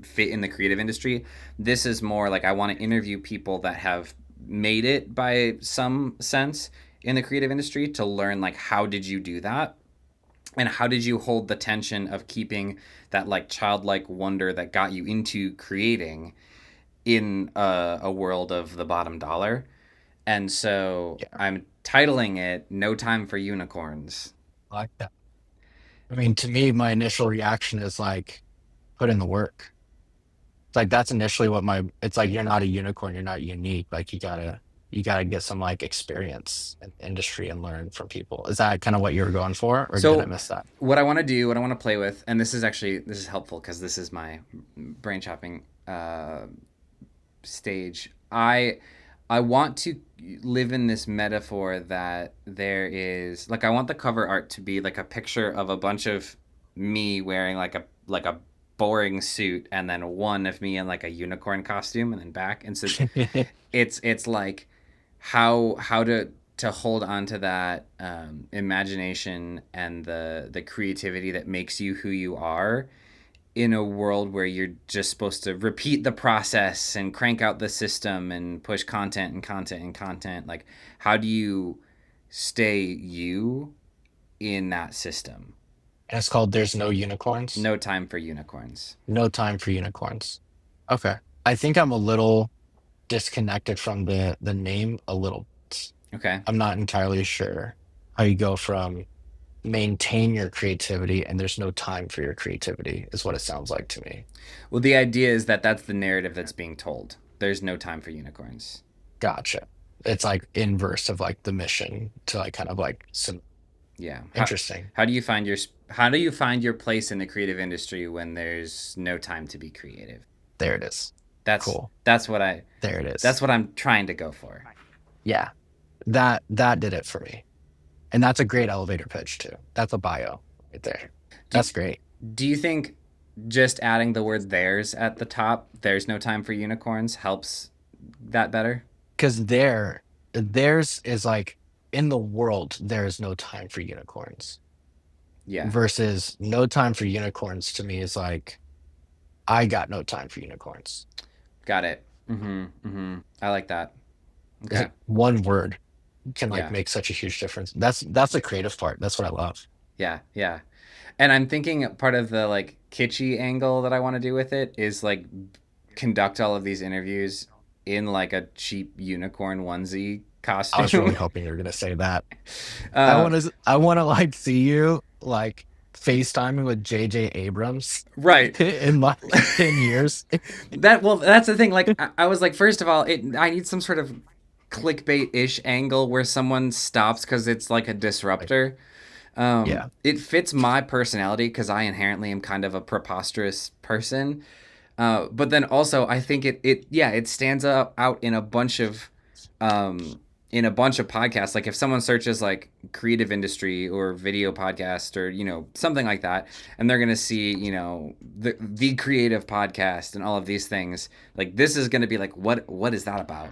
fit in the creative industry. This is more like I want to interview people that have made it by some sense in the creative industry to learn like how did you do that and how did you hold the tension of keeping that like childlike wonder that got you into creating in a world of the bottom dollar. And so Yeah, I'm titling it No Time for Unicorns. I like that. I mean, to me, my initial reaction is like, put in the work. It's like that's initially what my it's like you're not a unicorn, you're not unique. Like you gotta get some like experience in the industry and learn from people. Is that kind of what you were going for, or did I So miss that? what I want to do, what I want to play with, and this is helpful because this is my brain chopping stage. I want to live in this metaphor that there is like I want the cover art to be like a picture of a bunch of me wearing like a boring suit and then one of me in like a unicorn costume and then back and so it's like how to hold on to that imagination and the creativity that makes you who you are in a world where you're just supposed to repeat the process and crank out the system and push content and content and content. Like, how do you stay you in that system? And it's called There's No Unicorns. No time for unicorns. No time for unicorns. Okay. I think I'm a little disconnected from the name a little bit. Okay. I'm not entirely sure how you go from maintain your creativity and there's no time for your creativity is what it sounds like to me. Well, the idea is that that's the narrative that's being told. There's no time for unicorns. Gotcha. It's like inverse of like the mission to like kind of like some Yeah. interesting. How do you find how do you find your place in the creative industry when there's no time to be creative? There it is. That's Cool. that's what I There it that's is. what I'm trying to go for. Yeah. That did it for me. And that's a great elevator pitch too. That's a bio right there. Do, That's great. do you think just adding the word theirs at the top, there's no time for unicorns, helps that better? Because theirs is like in the world, there is no time for unicorns. Yeah. Versus no time for unicorns to me is like I got no time for unicorns. Got it. Mm-hmm. Mm-hmm. I like that. It's Okay. like one word can like Yeah. make such a huge difference. That's the creative part. That's what I love. Yeah. Yeah. And I'm thinking part of the like kitschy angle that I want to do with it is like conduct all of these interviews in like a cheap unicorn onesie I was really costume. hoping you were gonna say that. I uh, want to like see you like FaceTiming with JJ Abrams Right. in like 10 years. That's the thing. Like, I was like, first of all, I need some sort of clickbait-ish angle where someone stops because it's like a Like, disruptor. yeah. It fits my personality because I inherently am kind of a preposterous person. But then also, I think it stands up out um, in a bunch of podcasts. Like if someone searches like creative industry or video podcast or something like that, and they're gonna see the creative podcast and all of these things, like this is gonna be like what is that about?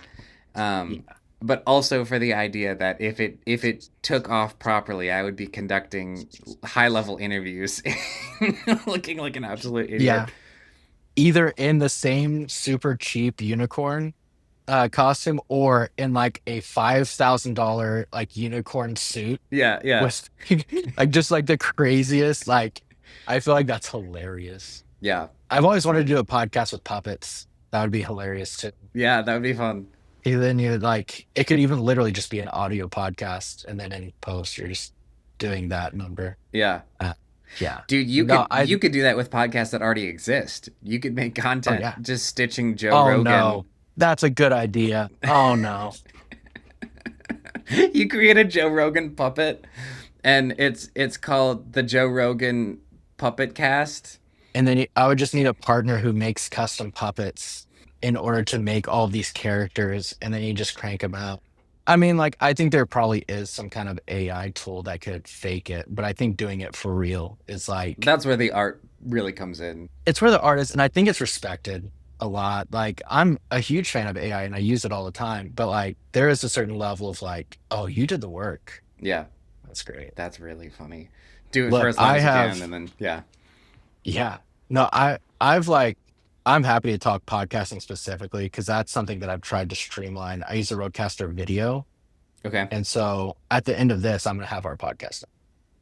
Um, Yeah. but also for the idea that if it took off properly, I would be conducting high level interviews, looking like an absolute Yeah. idiot. Either in the same super cheap unicorn costume or in like a $5,000 like unicorn suit Yeah, yeah, with like just like the craziest like I feel like that's hilarious. yeah, I've always wanted to do a podcast with puppets. That would be hilarious too. yeah. That would be fun. And then you like it could even literally just be an audio podcast and then in post you're just doing that number. Yeah. Uh, yeah. Dude, you No, could you could do that with podcasts that already exist. You could make oh content yeah. just stitching Joe Oh Rogan. no. That's a good idea. Oh no. You create a Joe Rogan puppet, and it's called the Joe Rogan Puppet Cast. And then I would just need a partner who makes custom puppets in order to make all these characters, and then you just crank them out. I mean, like, I think there probably is some kind of AI tool that could fake it, but I think doing it for real is like, That's where the art really comes in. it's where the art is, and I think it's respected a lot. Like, I'm a huge fan of AI and I use it all the time, but like, there is a certain level of like, oh, you did the work. Yeah, That's great. that's really funny. Do it for Look, as long I as you can, have, and then yeah. yeah, no, I've like, I'm happy to talk podcasting specifically because that's something that I've tried to streamline. I use a Roadcaster video. Okay. And so at the end of this, I'm gonna have our podcast.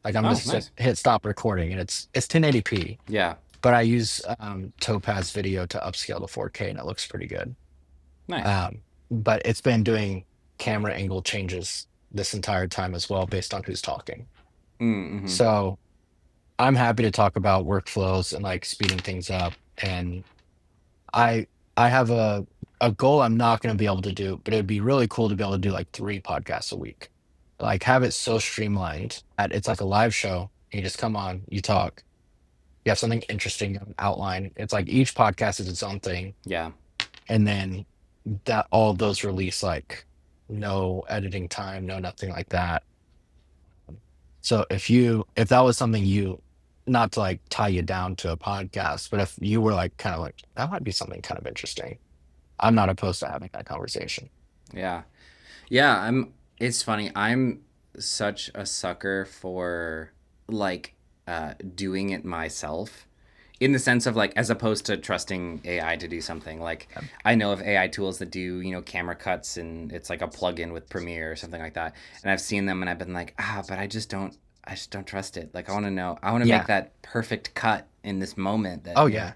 Like I'm Oh, just nice. hit stop recording and it's 1080p, Yeah. but I use Topaz video to upscale to 4K and it looks pretty good. Nice. But it's been doing camera angle changes this entire time as well based on who's talking. Mm-hmm. So I'm happy to talk about workflows and like speeding things up. And I I have a goal I'm not going to be able to do, but it'd be really cool to be able to do like 3 podcasts a week. Like have it so streamlined that it's like a live show. You just come on, you talk, you have something interesting outline. It's like each podcast is its own thing, Yeah. and then that all of those release like no editing time, no nothing like that. So if that was something you, not to like tie you down to a podcast, but if you were like kind of like that might be something kind of interesting, I'm not opposed to having that conversation. Yeah. Yeah, it's funny. I'm such a sucker for like doing it myself in the sense of like as opposed to trusting AI to do something. Like I know of AI tools that do, camera cuts and it's like a plug-in with Premiere or something like that. And I've seen them and I've been like, but I just don't trust it. Like I want to make Yeah. that perfect cut in this moment that, Oh yeah.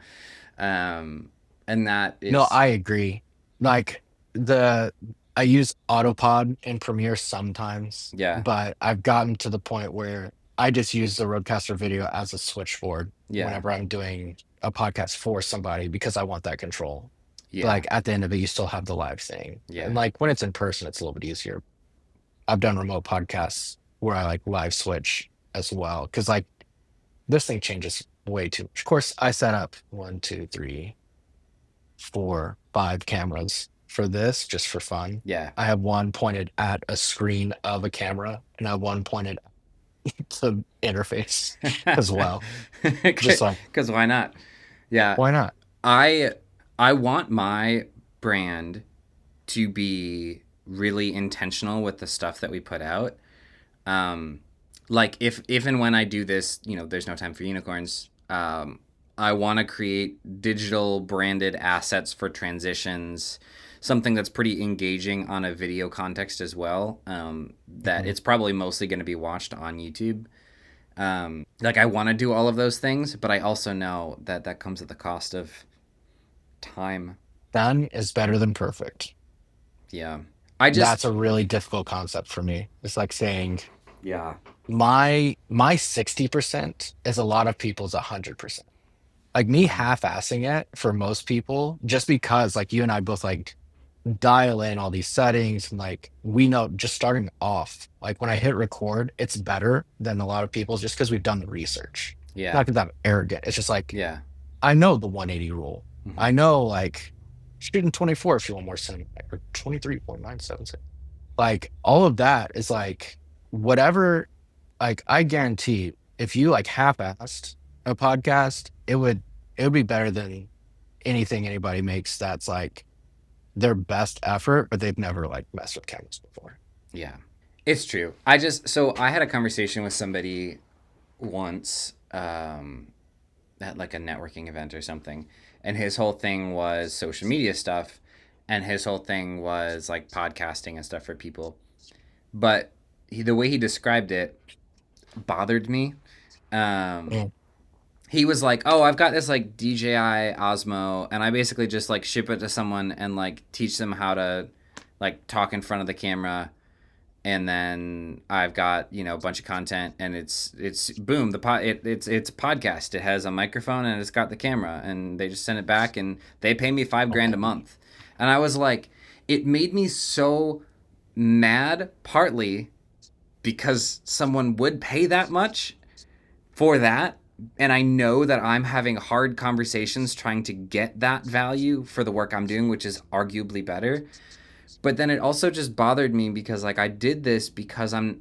and that No, is I agree. Like I use Autopod in Premiere sometimes, yeah. but I've gotten to the point where I just use the Rodecaster video as a switchboard Yeah. whenever I'm doing a podcast for somebody because I want that control. Yeah. Like at the end of it, you still have the live thing. Yeah. And like when it's in person, it's a little bit easier. I've done remote podcasts where I like live switch as well. Cause like this thing changes way too much. Of course, I set up 1, 2, 3, 4, 5 cameras for this just for fun. Yeah. I have one pointed at a screen of a camera and I have one pointed to interface as well. Just like, Because why not? Yeah, why not? I I want my brand to be really intentional with the stuff that we put out. Um, like if and when I do this, there's no time for unicorns. I want to create digital branded assets for transitions, something that's pretty engaging on a video context as well. That Mhm. it's probably mostly going to be watched on YouTube. Like I want to do all of those things, but I also know that that comes at the cost of time. Done is better than perfect. Yeah. I just That's a really difficult concept for me. It's like saying, yeah. my 60% is a lot of people's 100%. Like me Mhm. half-assing it for most people, just because like you and I both like dial in all these settings and like we know just starting off, like when I hit record, it's better than a lot of people's just because we've done the research. Yeah. Not because I'm arrogant. It's just like Yeah. I know the 180 rule. Hmm. I know like shooting 24 if you want more cinematic or 23.976. Like all of that is like whatever, like I guarantee if you like half-assed a podcast, it would be better than anything anybody makes that's like their best effort, but they've never like messed with cameras before. Yeah. It's true. So I had a conversation with somebody once, at like a networking event or something, and his whole thing was social media stuff, and his whole thing was like podcasting and stuff for people. But the way he described it bothered me. Um, Mm. he was like, "Oh, I've got this like DJI Osmo, and I basically just like ship it to someone and like teach them how to like talk in front of the camera, and then I've got a bunch of content, and it's boom, it's a podcast. It has a microphone and it's got the camera, and they just send it back, and they pay me $5,000 a month." And I was like, it made me so mad, partly because someone would pay that much for that. And I know that I'm having hard conversations trying to get that value for the work I'm doing, which is arguably better. But then it also just bothered me because like I did this because I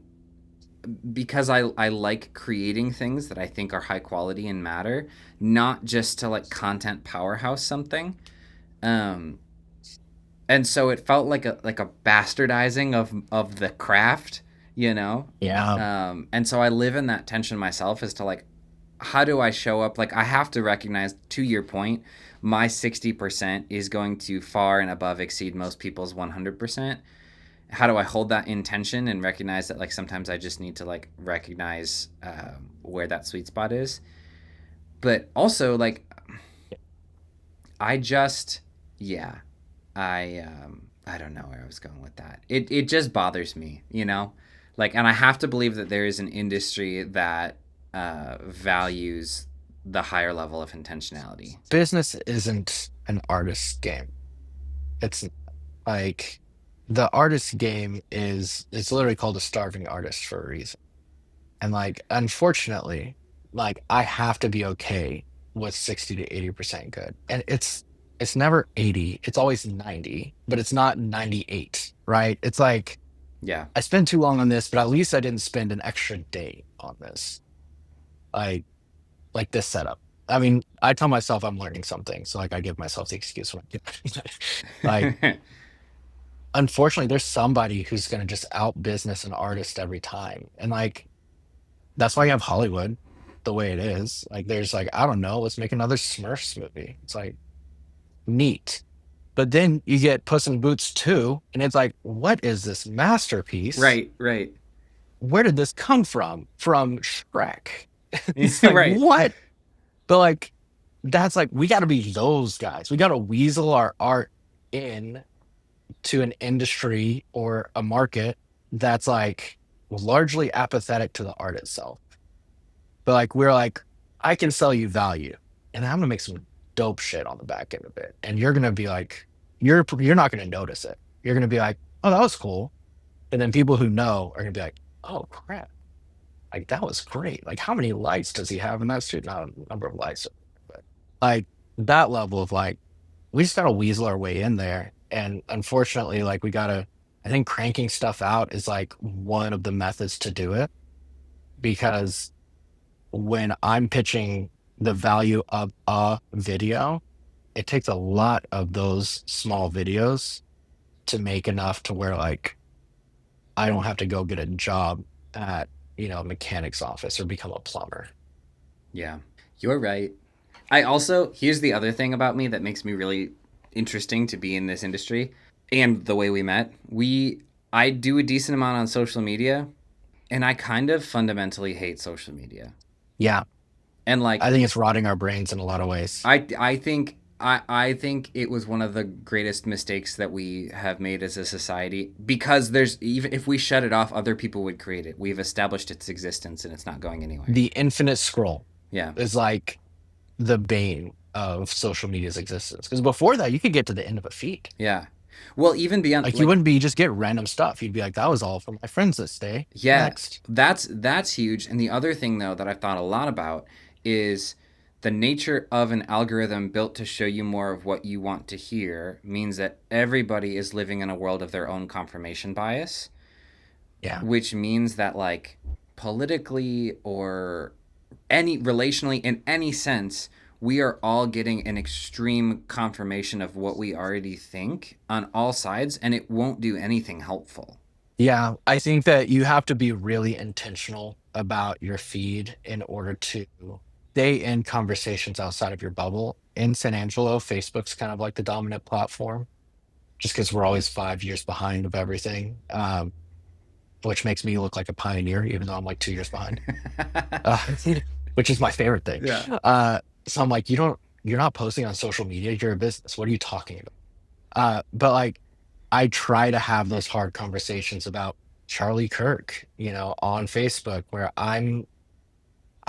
like creating things that I think are high quality and matter, not just to like content powerhouse something. Um and so it felt like a bastardizing of the craft, you know? Yeah. And so I live in that tension myself as to like how do I show up? Like I have to recognize, to your point, my 60% is going to far and above exceed most people's 100%. How do I hold that intention and recognize that like sometimes I just need to like recognize where that sweet spot is, but also like I just yeah I don't know where I was going with that. It just bothers me, like, and I have to believe that there is an industry that values the higher level of intentionality. Business isn't an artist's game. It's like the artist game is it's literally called a starving artist for a reason. And like unfortunately, like I have to be okay with 60 to 80% good. And it's never 80, it's always 90, but it's not 98, right? It's like Yeah. I spent too long on this, but at least I didn't spend an extra day on this. Like like this setup. I mean, I tell myself I'm learning something, so like I give myself the excuse when I get like unfortunately there's somebody who's gonna just out business an artist every time. And like that's why you have Hollywood the way it is. Like there's like, I don't know, let's make another Smurfs movie. It's like neat. But then you get Puss in Boots 2, and it's like, what is this masterpiece? Right, right. Where did this come from? From Shrek. It's like, Right. what? But like, that's like, we got to be those guys. We got to weasel our art in to an industry or a market that's like largely apathetic to the art itself. But like, we're like, I can sell you value, and I'm gonna make some dope shit on the back end of it. And you're gonna be like, you're not gonna notice it. You're gonna be like, oh, that was cool. And then people who know are gonna be like, oh crap, like that was great. Like, how many lights does he have in that suit? Not a number of lights, but like that level of like, we just gotta weasel our way in there. And unfortunately, like I think cranking stuff out is like one of the methods to do it, because when I'm pitching the value of a video, it takes a lot of those small videos to make enough to where like I don't have to go get a job at, a mechanic's office or become a plumber. Yeah, you're right. I also, here's the other thing about me that makes me really interesting to be in this industry and the way we met. I do a decent amount on social media, and I kind of fundamentally hate social media. Yeah, And like I think it's rotting our brains in a lot of ways. I think I think it was one of the greatest mistakes that we have made as a society, because there's, even if we shut it off, other people would create it. We've established its existence and it's not going anywhere. The infinite scroll Yeah. is like the bane of social media's existence. Because before that, you could get to the end of a feed. Yeah. Well, even beyond, Like you wouldn't be just get random stuff. You'd be like, that was all from my friends this day. yeah, Next. that's huge. And the other thing though that I've thought a lot about is the nature of an algorithm built to show you more of what you want to hear means that everybody is living in a world of their own confirmation bias, Yeah. which means that, like, politically or any relationally, in any sense, we are all getting an extreme confirmation of what we already think on all sides, and it won't do anything helpful. Yeah. I think that you have to be really intentional about your feed in order to stay in conversations outside of your bubble. In San Angelo, Facebook's kind of like the dominant platform, just because we're always 5 years behind of everything, which makes me look like a pioneer, even though I'm like 2 years behind, uh, which is my favorite thing. Yeah. So I'm like, you're not posting on social media. You're a business. What are you talking about? But like, I try to have those hard conversations about Charlie Kirk, on Facebook, where I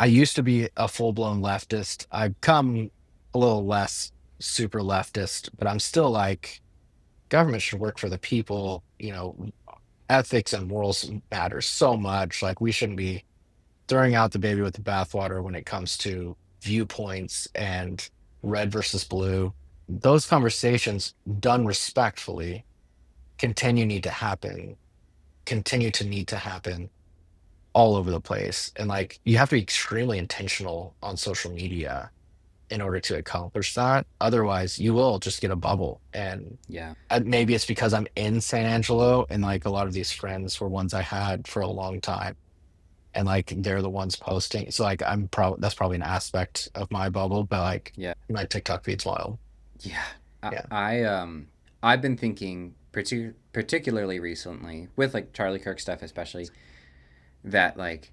used to be a full blown leftist. I've come a little less super leftist, but I'm still like, government should work for the people. Ethics and morals matter so much. Like, we shouldn't be throwing out the baby with the bathwater when it comes to viewpoints and red versus blue. Those conversations done respectfully continue to need to happen all over the place. And like, you have to be extremely intentional on social media in order to accomplish that. Otherwise, you will just get a bubble. And Yeah. maybe it's because I'm in San Angelo and like a lot of these friends were ones I had for a long time. And like they're the ones posting. So like that's probably an aspect of my bubble, but like Yeah. my TikTok feed's wild. Yeah. Yeah. I've been thinking particularly recently with, like, Charlie Kirk stuff especially, that, like,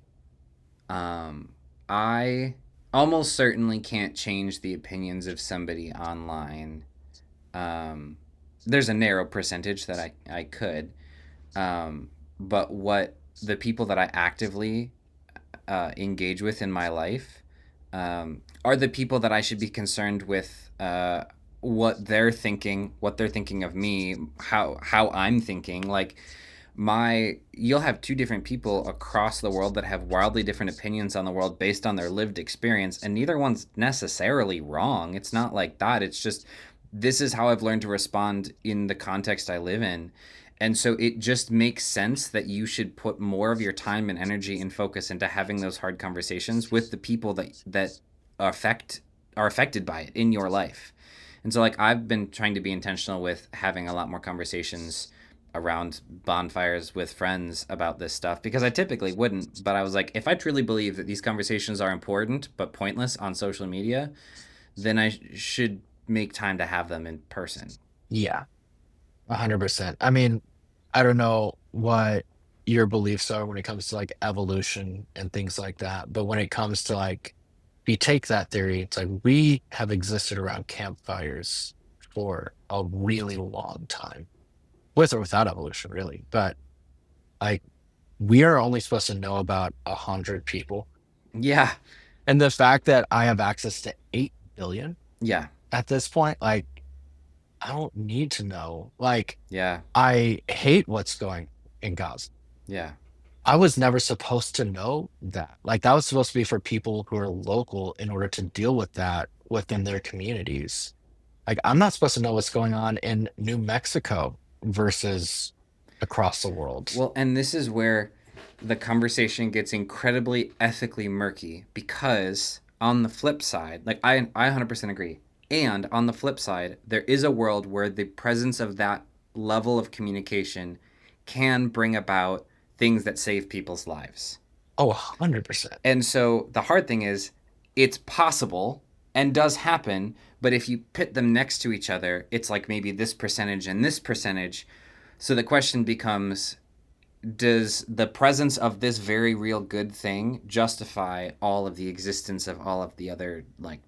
I almost certainly can't change the opinions of somebody online. Um, there's a narrow percentage that I could, but what the people that I actively engage with in my life are the people that I should be concerned with, what they're thinking of me, how I'm thinking. Like, you'll have two different people across the world that have wildly different opinions on the world based on their lived experience, and neither one's necessarily wrong. It's not like that. It's just, this is how I've learned to respond in the context I live in. And so it just makes sense that you should put more of your time and energy and focus into having those hard conversations with the people that are affected by it in your life. And so, like, I've been trying to be intentional with having a lot more conversations around bonfires with friends about this stuff, because I typically wouldn't. But I was like, if I truly believe that these conversations are important but pointless on social media, then I should make time to have them in person. Yeah. 100%. I mean, I don't know what your beliefs are when it comes to like evolution and things like that, but when it comes to like, if you take that theory, it's like we have existed around campfires for a really long time, with or without evolution, really. But like, we are only supposed to know about 100 people, Yeah. and the fact that I have access to 8 billion Yeah. at this point, like, I don't need to know. Like, Yeah. I hate what's going in Gaza. Yeah. I was never supposed to know that. Like, that was supposed to be for people who are local in order to deal with that within their communities. Like, I'm not supposed to know what's going on in New Mexico versus across the world. Well, and this is where the conversation gets incredibly ethically murky, because on the flip side, like, I 100% agree. And on the flip side, there is a world where the presence of that level of communication can bring about things that save people's lives. Oh, 100%. And so the hard thing is, it's possible and does happen, but if you pit them next to each other, it's like maybe this percentage and this percentage. So the question becomes, does the presence of this very real good thing justify all of the existence of all of the other, like,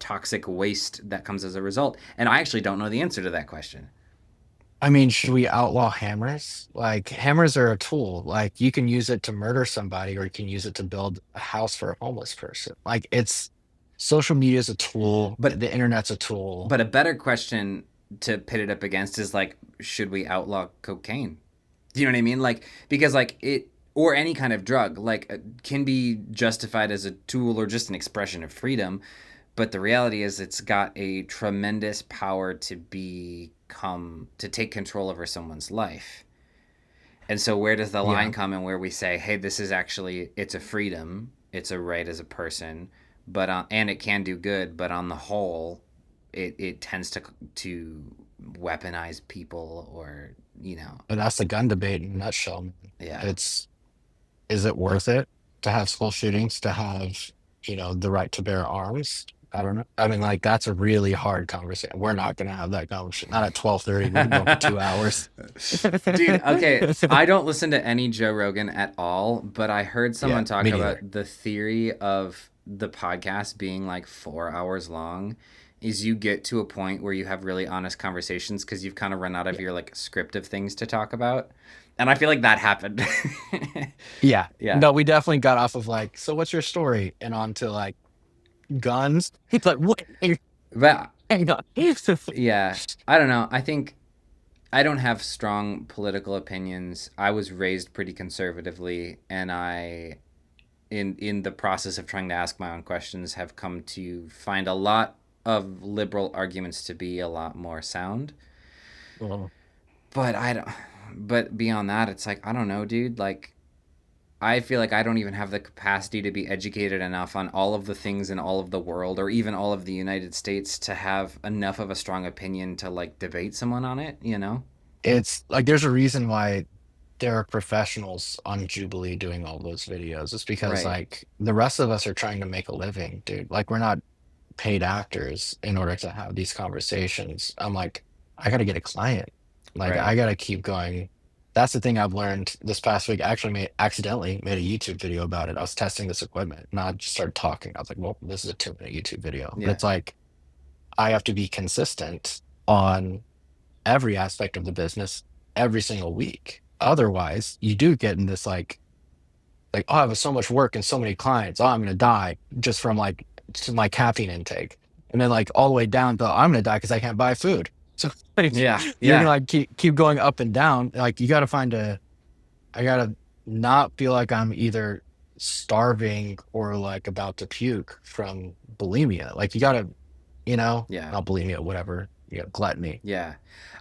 toxic waste that comes as a result? And I actually don't know the answer to that question. I mean, should we outlaw hammers? Like, hammers are a tool. Like, you can use it to murder somebody, or you can use it to build a house for a homeless person. Like, it's social media is a tool, But the internet's a tool. but a better question to pit it up against is like, should we outlaw cocaine? Do you know what I mean? Like, because like it, or any kind of drug, like can be justified as a tool or just an expression of freedom. But the reality is it's got a tremendous power to take control over someone's life. And so where does the line Yeah. come in where we say, hey, this is actually, it's a freedom, it's a right as a person, but and it can do good, but on the whole, it tends to weaponize people, or But that's the gun debate in a nutshell, man. yeah. It's, is it worth it to have school shootings, to have, the right to bear arms? I don't know. I mean, like, that's a really hard conversation. We're not going to have that conversation. Not at 12:30. We've been going for 2 hours. Dude, okay, I don't listen to any Joe Rogan at all, but I heard Yeah, someone talk me neither. about the theory of the podcast being like 4 hours long is you get to a point where you have really honest conversations because you've kind of run out of Yeah. your like script of things to talk about. And I feel like that happened. Yeah. Yeah. No, we definitely got off of like, so what's your story? And on to like guns. He's like, what? But Hang on. yeah, I don't know. I think I don't have strong political opinions. I was raised pretty conservatively, and in the process of trying to ask my own questions, have come to find a lot of liberal arguments to be a lot more sound. Well, But I don't. But beyond that, it's like I don't know, dude. Like I feel like I don't even have the capacity to be educated enough on all of the things in all of the world, or even all of the United States, to have enough of a strong opinion to like debate someone on it. You know? it's like there's a reason why there are professionals on Jubilee doing all those videos. It's because Right. like the rest of us are trying to make a living, dude. Like, we're not paid actors in order to have these conversations. I'm like, I gotta get a client. Like, Right. I gotta keep going. That's the thing I've learned this past week. I actually accidentally made a YouTube video about it. I was testing this equipment and I just started talking. I was like, well, this is a 2-minute YouTube video. But Yeah. it's like I have to be consistent on every aspect of the business every single week. Otherwise, you do get in this like, oh, I have so much work and so many clients. Oh, I'm gonna die just from like to my caffeine intake, and then like all the way down to I'm gonna die because I can't buy food. So like, Yeah. you're gonna Yeah. like keep going up and down. Like, you gotta find I gotta not feel like I'm either starving or like about to puke from bulimia. Like, you gotta, Yeah. not bulimia, whatever, gluttony. Yeah.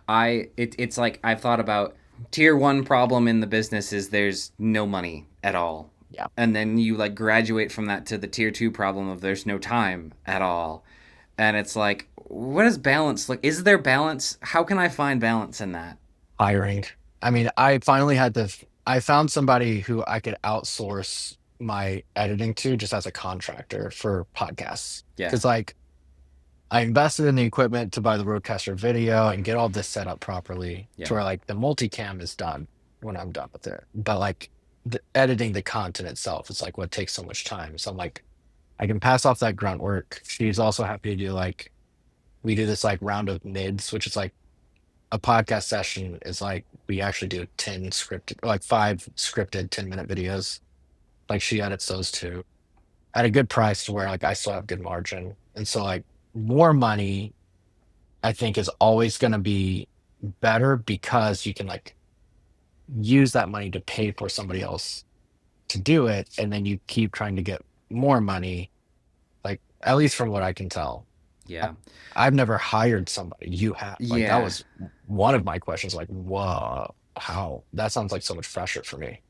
It's like I've thought about tier one problem in the business is there's no money at all. Yeah. And then you like graduate from that to the tier two problem of there's no time at all. And it's like, what is balance? Like, is there balance? How can I find balance in that? Hiring. I mean, I found somebody who I could outsource my editing to just as a contractor for podcasts. Yeah. Because like I invested in the equipment to buy the roadcaster video and get all this set up properly to Yeah. where like the multicam is done when I'm done with it. But like the editing the content itself is like what takes so much time. So I'm like, I can pass off that grunt work. She's also happy to do like we do this like round of mids, which is like a podcast session is like we actually do 10 scripted, or like 5 scripted 10-minute videos. Like, she edits those too at a good price to where like I still have good margin. And so like more money, I think, is always going to be better because you can like use that money to pay for somebody else to do it, and then you keep trying to get more money. Like, at least from what I can tell, Yeah. I've never hired somebody. You have. Like, that Yeah. was one of my questions. Like, whoa, how? That sounds like so much pressure for me.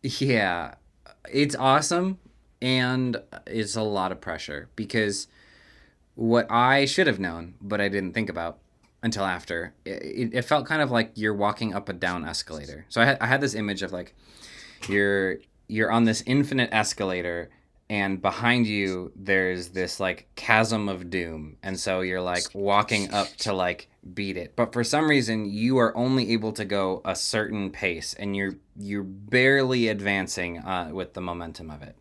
Yeah. It's awesome, and it's a lot of pressure because what I should have known, but I didn't think about until after, it felt kind of like you're walking up a down escalator. So I had this image of like you're on this infinite escalator, and behind you there's this like chasm of doom, and so you're like walking up to like beat it, but for some reason you are only able to go a certain pace, and you're barely advancing with the momentum of it.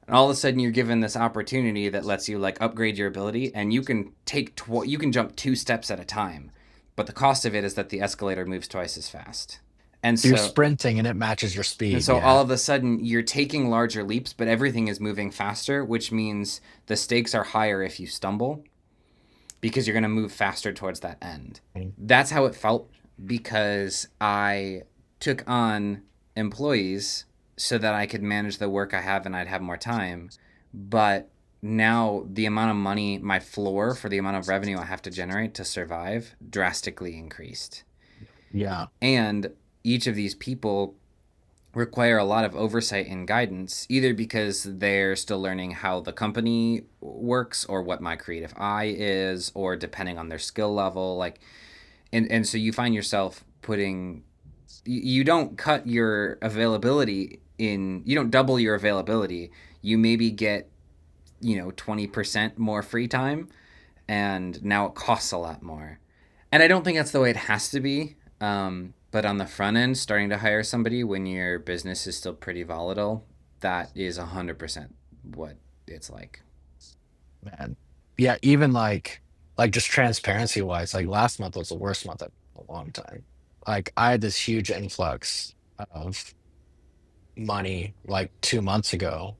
And all of a sudden you're given this opportunity that lets you like upgrade your ability, and you can you can jump 2 steps at a time, but the cost of it is that the escalator moves twice as fast. And You're so sprinting and it matches your and speed. so all Yeah. of a sudden you're taking larger leaps, but everything is moving faster, which means the stakes are higher if you stumble because you're going to move faster towards that end. That's how it felt, because I took on employees so that I could manage the work I have and I'd have more time. But now the amount of money, my floor for the amount of revenue I have to generate to survive, drastically increased. Yeah. And each of these people require a lot of oversight and guidance, either because they're still learning how the company works or what my creative eye is, or depending on their skill level. Like, and so you find yourself putting, you don't cut your availability in, you don't double your availability. You maybe get, 20% more free time, and now it costs a lot more. And I don't think that's the way it has to be. But on the front end, starting to hire somebody when your business is still pretty volatile, that is 100% what it's like. Man. Yeah, even like just transparency wise, like last month was the worst month in a long time. Like I had this huge influx of money like 2 months ago,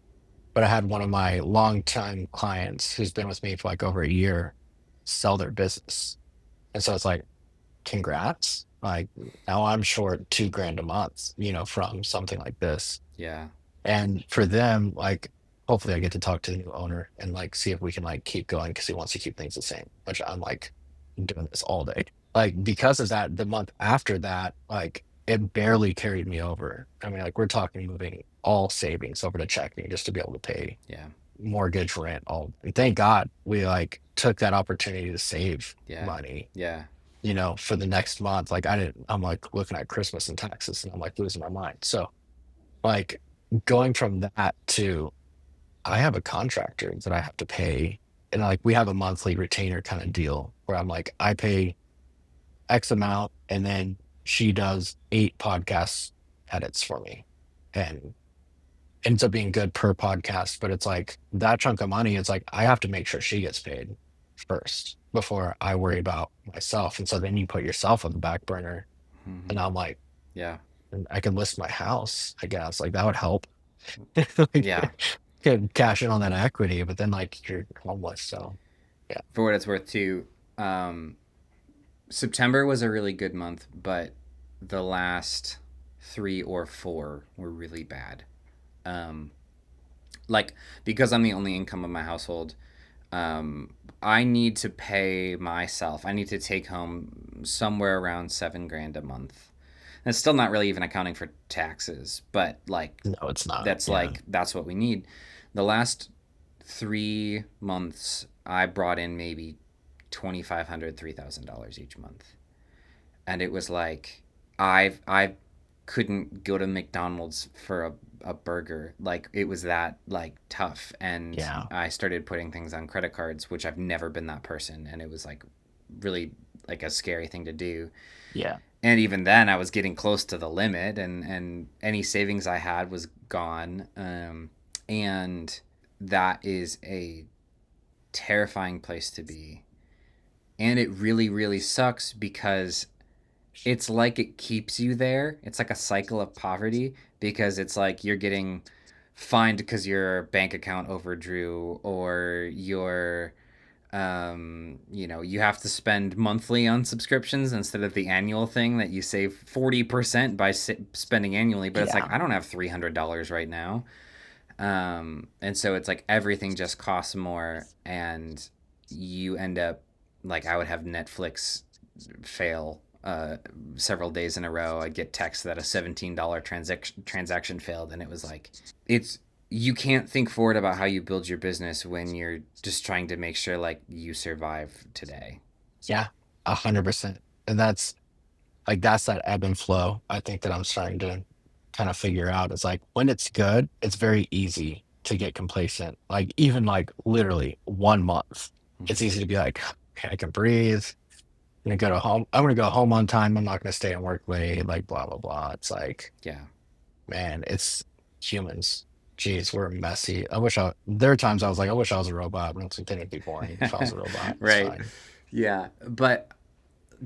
but I had one of my longtime clients who's been with me for like over a year sell their business. And so it's like, congrats. Like now I'm short 2 grand a month, from something like this. Yeah. And for them, like, hopefully I get to talk to the new owner and like see if we can like keep going because he wants to keep things the same, which I'm like doing this all day. Like, because of that, the month after that, like, it barely carried me over. I mean, like, we're talking moving all savings over to checking just to be able to pay Yeah. mortgage, rent, all. And thank God we like took that opportunity to save Yeah. money, Yeah. for the next month. Like, I'm like looking at Christmas and taxes and I'm like losing my mind. So, like, going from that to I have a contractor that I have to pay, and like we have a monthly retainer kind of deal where I'm like, I pay X amount, and then she does 8 podcast edits for me, and ends up being good per podcast. But it's like that chunk of money, it's like I have to make sure she gets paid first before I worry about myself. And so then you put yourself on the back burner, and I'm like, Yeah. I can list my house, I guess. Like that would help. Yeah. Like, can cash in on that equity, but then like you're homeless. So yeah. For what it's worth, too, um, September was a really good month, but the last 3 or 4 were really bad. Um, like, because I'm the only income of my household, I need to pay myself. I need to take home somewhere around 7 grand a month. That's still not really even accounting for taxes, but like No, it's not. Yeah. that's what we need. The last 3 months, I brought in maybe $2,500, $3,000 each month, and it was like I couldn't go to McDonald's for a burger. Like, it was that like tough, and Yeah. I started putting things on credit cards, which I've never been that person, and it was like really like a scary thing to do. Yeah. And even then, I was getting close to the limit, and any savings I had was gone. And that is a terrifying place to be. And it really, really sucks because it's like it keeps you there. It's like a cycle of poverty, because it's like you're getting fined because your bank account overdrew, or you have to spend monthly on subscriptions instead of the annual thing that you save 40% by spending annually. But it's like, Yeah. I don't have $300 right now. And so it's like everything just costs more, and you end up like, I would have Netflix fail several days in a row. I'd get text that a $17 transaction failed, and it was like, it's you can't think forward about how you build your business when you're just trying to make sure like you survive today. Yeah. 100%. And that's that ebb and flow. I think that I'm starting to kind of figure out. It's like when it's good, it's very easy to get complacent. Like even like literally 1 month, it's easy to be like, okay, I can breathe. I'm gonna go to home. I'm gonna go home on time. I'm not gonna stay and work late. Like blah blah blah. It's like, Yeah. man, it's humans. Jeez, we're messy. There are times I was like, I wish I was a robot, but it's like, then it'd be boring if I was a robot. It's Right. fine. Yeah. But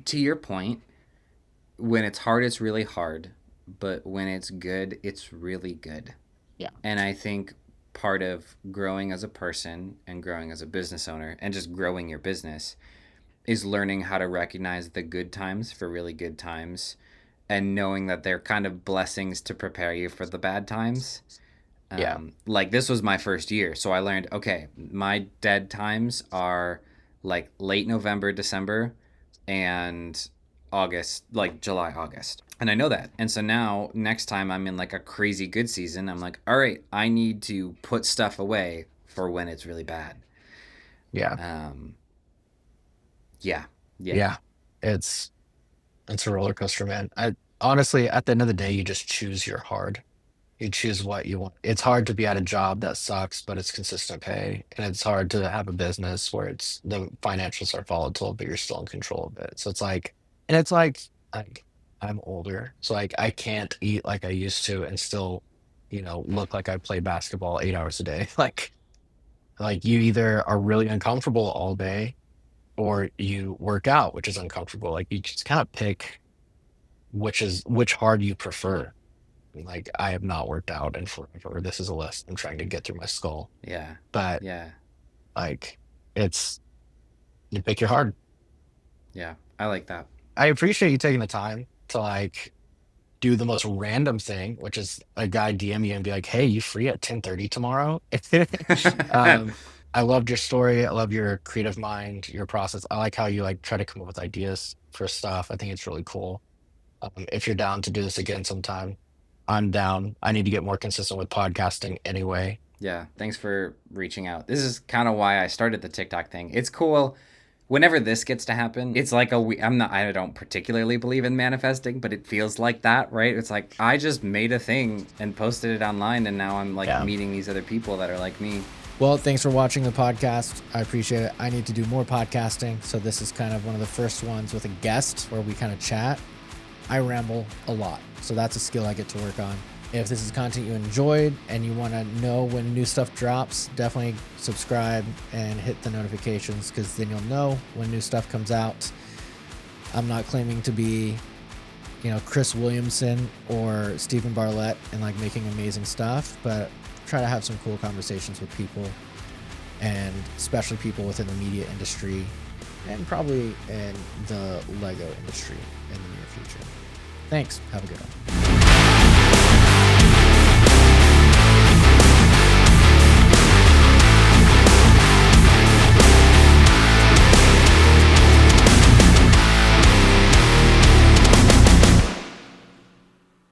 to your point, when it's hard, it's really hard. But when it's good, it's really good. Yeah. And I think part of growing as a person and growing as a business owner and just growing your business is learning how to recognize the good times for really good times and knowing that they're kind of blessings to prepare you for the bad times. Yeah. Like this was my first year, so I learned, okay, my dead times are like late November, December, and August, like July, August. And I know that. And so now next time I'm in like a crazy good season, I'm like, all right, I need to put stuff away for when it's really bad. Yeah. Um, yeah. Yeah. Yeah. It's a roller coaster, man. I honestly, at the end of the day, you just choose your hard. You choose what you want. It's hard to be at a job that sucks, but it's consistent pay, and it's hard to have a business where it's the financials are volatile, but you're still in control of it. So it's like, and it's like I'm older, so like I can't eat like I used to and still, look like I play basketball 8 hours a day. Like you either are really uncomfortable all day or you work out, which is uncomfortable. Like you just kind of pick which hard you prefer. Like I have not worked out in forever. This is a list I'm trying to get through my skull. Yeah. But Yeah. like it's you pick your hard. Yeah. I like that. I appreciate you taking the time to like do the most random thing, which is a guy DM you and be like, "Hey, you free at 10:30 tomorrow?" um, I loved your story. I love your creative mind, your process. I like how you like try to come up with ideas for stuff. I think it's really cool. If you're down to do this again sometime, I'm down. I need to get more consistent with podcasting anyway. Yeah, thanks for reaching out. This is kind of why I started the TikTok thing. It's cool. Whenever this gets to happen, it's like I don't particularly believe in manifesting, but it feels like that, right? It's like I just made a thing and posted it online, and now I'm like Yeah. meeting these other people that are like me. Well, thanks for watching the podcast. I appreciate it. I need to do more podcasting, so this is kind of one of the first ones with a guest where we kind of chat. I ramble a lot, so that's a skill I get to work on. If this is content you enjoyed and you want to know when new stuff drops, definitely subscribe and hit the notifications, because then you'll know when new stuff comes out. I'm not claiming to be, Chris Williamson or Stephen Bartlett and like making amazing stuff, but try to have some cool conversations with people, and especially people within the media industry and probably in the Lego industry in the near future. Thanks. Have a good one.